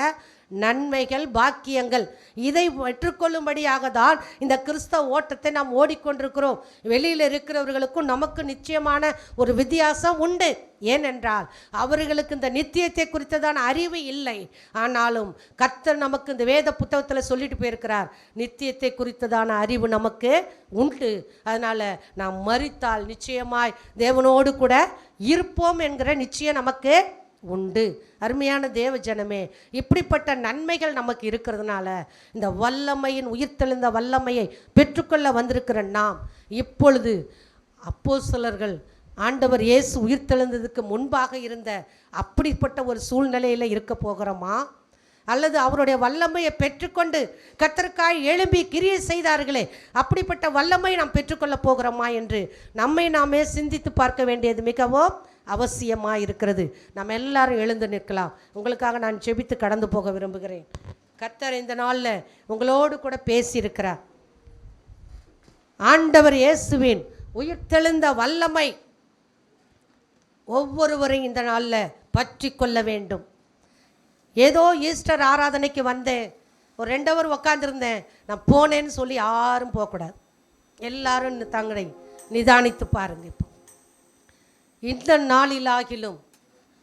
நன்மைகள், பாக்கியங்கள். இதை பெற்றுக்கொள்ளும்படியாக தான் இந்த கிறிஸ்தவ ஓட்டத்தை நாம் ஓடிக்கொண்டிருக்கிறோம். வெளியில் இருக்கிறவர்களுக்கும் நமக்கு நிச்சயமான ஒரு வித்தியாசம் உண்டு. ஏனென்றால் அவர்களுக்கு இந்த நித்தியத்தை குறித்ததான அறிவு இல்லை. ஆனாலும் கர்த்தர் நமக்கு இந்த வேத புத்தகத்தில் சொல்லிட்டு போயிருக்கிறார், நித்தியத்தை குறித்ததான அறிவு நமக்கு உண்டு. அதனால் நாம் மரித்தால் நிச்சயமாய் தேவனோடு கூட இருப்போம் என்கிற நிச்சயம் நமக்கு உண்டு. அருமையான தேவ ஜனமே, இப்படிப்பட்ட நன்மைகள் நமக்கு இருக்கிறதுனால இந்த வல்லமையின் உயிர்த்தெழுந்த வல்லமையை பெற்றுக்கொள்ள வந்திருக்கிற நாம் இப்பொழுது அப்போஸ்தலர்கள் ஆண்டவர் இயேசு உயிர்த்தெழுந்ததுக்கு முன்பாக இருந்த அப்படிப்பட்ட ஒரு சூழ்நிலையில் இருக்க போகிறோமா, அல்லது அவருடைய வல்லமையை பெற்றுக்கொண்டு கர்த்தருக்காய் எழும்பி கிரியை செய்தார்களே அப்படிப்பட்ட வல்லமையை நாம் பெற்றுக்கொள்ள போகிறோமா என்று நம்மை நாமே சிந்தித்து பார்க்க வேண்டியது மிகவும் அவசியமாக இருக்கிறது. நம்ம எல்லாரும் எழுந்து நிற்கலாம். உங்களுக்காக நான் ஜெபித்து கடந்து போக விரும்புகிறேன். கர்த்தர் இந்த நாளில் உங்களோடு கூட பேசியிருக்கிறார். ஆண்டவர் இயேசுவின் உயிர்த்தெழுந்த வல்லமை ஒவ்வொருவரையும் இந்த நாளில் பற்றி கொள்ள வேண்டும். ஏதோ ஈஸ்டர் ஆராதனைக்கு வந்தேன், ஒரு 2 hour உக்காந்துருந்தேன், நான் போனேன்னு சொல்லி யாரும் போகக்கூடாது. எல்லாரும் தங்களை நிதானித்து பாருங்க. இப்போ இந்த நாளிலாகிலும்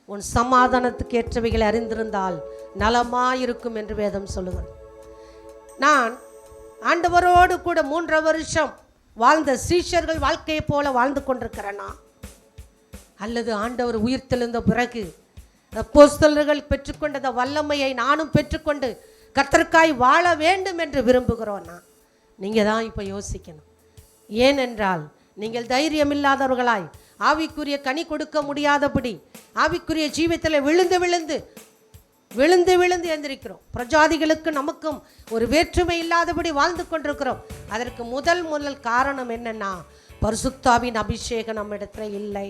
உன் சமாதானத்துக்கு ஏற்றவைகளை அறிந்திருந்தால் நலமாயிருக்கும் என்று வேதம் சொல்லுகிறது. நான் ஆண்டவரோடு கூட 3 வருஷம் வாழ்ந்த சீஷர்கள் வாழ்க்கையை போல வாழ்ந்து கொண்டிருக்கிறேனா, அல்லது ஆண்டவர் உயிர்த்தெழுந்த பிறகு அப்போஸ்தலர்கள் பெற்றுக்கொண்ட வல்லமையை நானும் பெற்றுக்கொண்டு கர்த்தருக்காய் வாழ வேண்டும் என்று விரும்புகிறோன்னா, நீங்கள் தான் இப்போ யோசிக்கணும். ஏனென்றால் நீங்கள் தைரியம் இல்லாதவர்களாய் ஆவிக்குரிய கனி கொடுக்க முடியாதபடி ஆவிக்குரிய ஜீவியத்தில் விழுந்து விழுந்து விழுந்து விழுந்து எழுந்திருக்கிறோம். பிரஜாதிகளுக்கு நமக்கும் ஒரு வேற்றுமை இல்லாதபடி வாழ்ந்து கொண்டிருக்கிறோம். அதற்கு முதல் காரணம் என்னன்னா, பரிசுத்தாவின் அபிஷேகம் நம்ம இடத்துல இல்லை.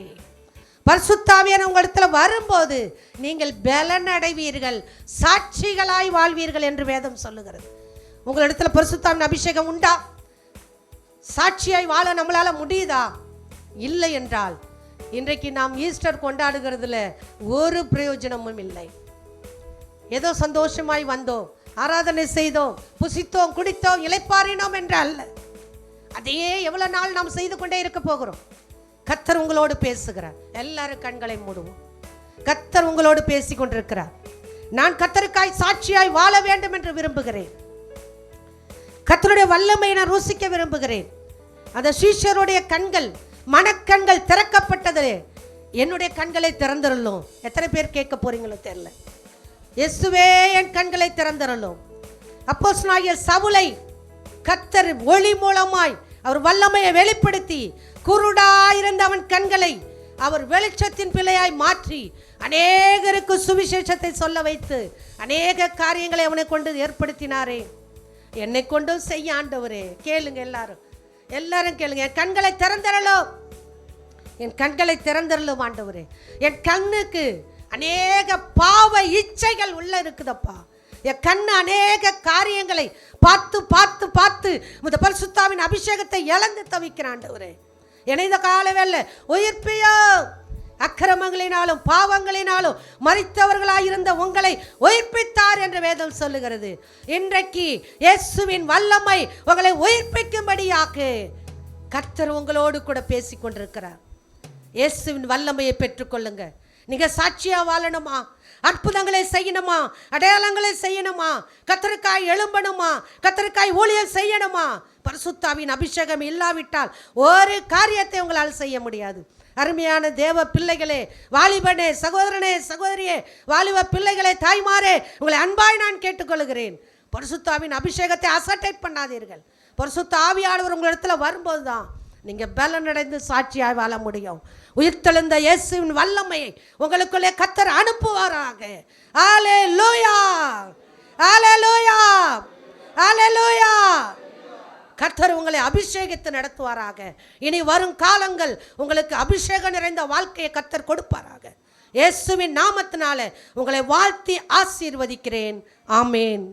பரிசுத்தாவியான உங்கள் இடத்துல வரும்போது நீங்கள் பலன் அடைவீர்கள், சாட்சிகளாய் வாழ்வீர்கள் என்று வேதம் சொல்லுகிறது. உங்களிடத்துல பரிசுத்தாவின் அபிஷேகம் உண்டா? சாட்சியாய் வாழ நம்மளால முடியுதா? இல்லை என்றால் இன்றைக்கு நாம் ஈஸ்டர் கொண்டாடுகிறதுல ஒரு பிரயோஜனமும் இல்லை. ஏதோ சந்தோஷமாய் வந்தோம், ஆராதனை செய்தோம், புசித்தோம், குடித்தோம், இளைப்பாறினோம் என்று அல்ல. அதையே எவ்வளவு நாள் நாம் செய்து கொண்டே இருக்க போகிறோம்? கர்த்தர் உங்களோடு பேசுகிறார். எல்லாரும் கண்களை மூடுவோம். கர்த்தர் உங்களோடு பேசி கொண்டிருக்கிறார். நான் கர்த்தருக்காய் சாட்சியாய் வாழ வேண்டும் என்று விரும்புகிறேன். கர்த்தருடைய வல்லமையை நான் ருசிக்க விரும்புகிறேன். அந்த சீஷருடைய கண்கள், மனக்கண்கள் திறக்கப்பட்டது. என்னுடைய கண்களை திறந்துள்ளோம். எத்தனை பேர் கேட்க போறீங்களோ தெரியல. இயேசுவே என் கண்களை திறந்துள்ளோம். அப்போஸ்தலனாகிய சவுலை கர்த்தர் ஒளி மூலமாய் அவர் வல்லமையை வெளிப்படுத்தி குருடாயிருந்த அவன் கண்களை அவர் வெளிச்சத்தின் பிள்ளையாய் மாற்றி அநேகருக்கு சுவிசேஷத்தை சொல்ல வைத்து அநேக காரியங்களை அவனை கொண்டு ஏற்படுத்தினாரே. என்னை கொண்டும் செய்ய ஆண்டவரே. கேளுங்க, எல்லாரும் கேளுங்க. என் கண்களை திறந்தரலும், என் கண்களை திறந்தரலும் ஆண்டவரே. என் கண்ணுக்கு அநேக பாவ இச்சைகள் உள்ள இருக்குதப்பா. என் கண்ணு அநேக காரியங்களை பார்த்து பார்த்து பார்த்து இந்த பரிசுத்தாவின் அபிஷேகத்தை இழந்து தவிக்கிறான் ஆண்டவரே. என்னை இந்த காலவேளை உயிர்ப்பியோ. அக்கிரமங்களினாலும் பாவங்களினாலும் மரித்தவர்களாயிருந்த உங்களை உயிர்ப்பித்தார் என்று வேதம் சொல்லுகிறது. இன்றைக்கு இயேசுவின் வல்லமை உங்களை உயிர்ப்பிக்கும்படியாக கர்த்தர் உங்களோடு கூட பேசிக் கொண்டிருக்கிறார். இயேசுவின் வல்லமையை பெற்றுக்கொள்ளுங்க. நீங்க சாட்சியா வாழணுமா? அற்புதங்களை செய்யணுமா? அடையாளங்களை செய்யணுமா? கர்த்தருக்காய் எழும்பணுமா? கர்த்தருக்காய் ஊழியம் செய்யணுமா? பரிசுத்தாவின் அபிஷேகம் இல்லாவிட்டால் ஒரு காரியத்தை உங்களால் செய்ய முடியாது. அருமையான தேவ பிள்ளைகளே, வாலிபனே, சகோதரனே, சகோதரியே, வாலிப பிள்ளைகளே, தாய்மாரே, உங்களை அன்பாய் நான் கேட்டுக்கொள்கிறேன். பரிசுத்தாவின் அபிஷேகத்தை அசட்டை பண்ணாதீர்கள். பரிசுத்த ஆவியானவர் உங்களிடத்துல வரும்போது தான் நீங்க பலனடைந்து சாட்சியாய் வாழ முடியும். உயிர்த்தெழுந்த இயேசுவின் வல்லமையை உங்களுக்குள்ளே கர்த்தர் அனுப்புவாராக. அல்லேலூயா, அல்லேலூயா, அல்லேலூயா. கர்த்தர் உங்களை அபிஷேகித்து நடத்துவாராக. இனி வரும் காலங்கள் உங்களுக்கு அபிஷேகம் நிறைந்த வாழ்க்கையை கர்த்தர் கொடுப்பாராக. இயேசுவின் நாமத்தினால உங்களை வாழ்த்தி ஆசீர்வதிக்கிறேன். ஆமேன்.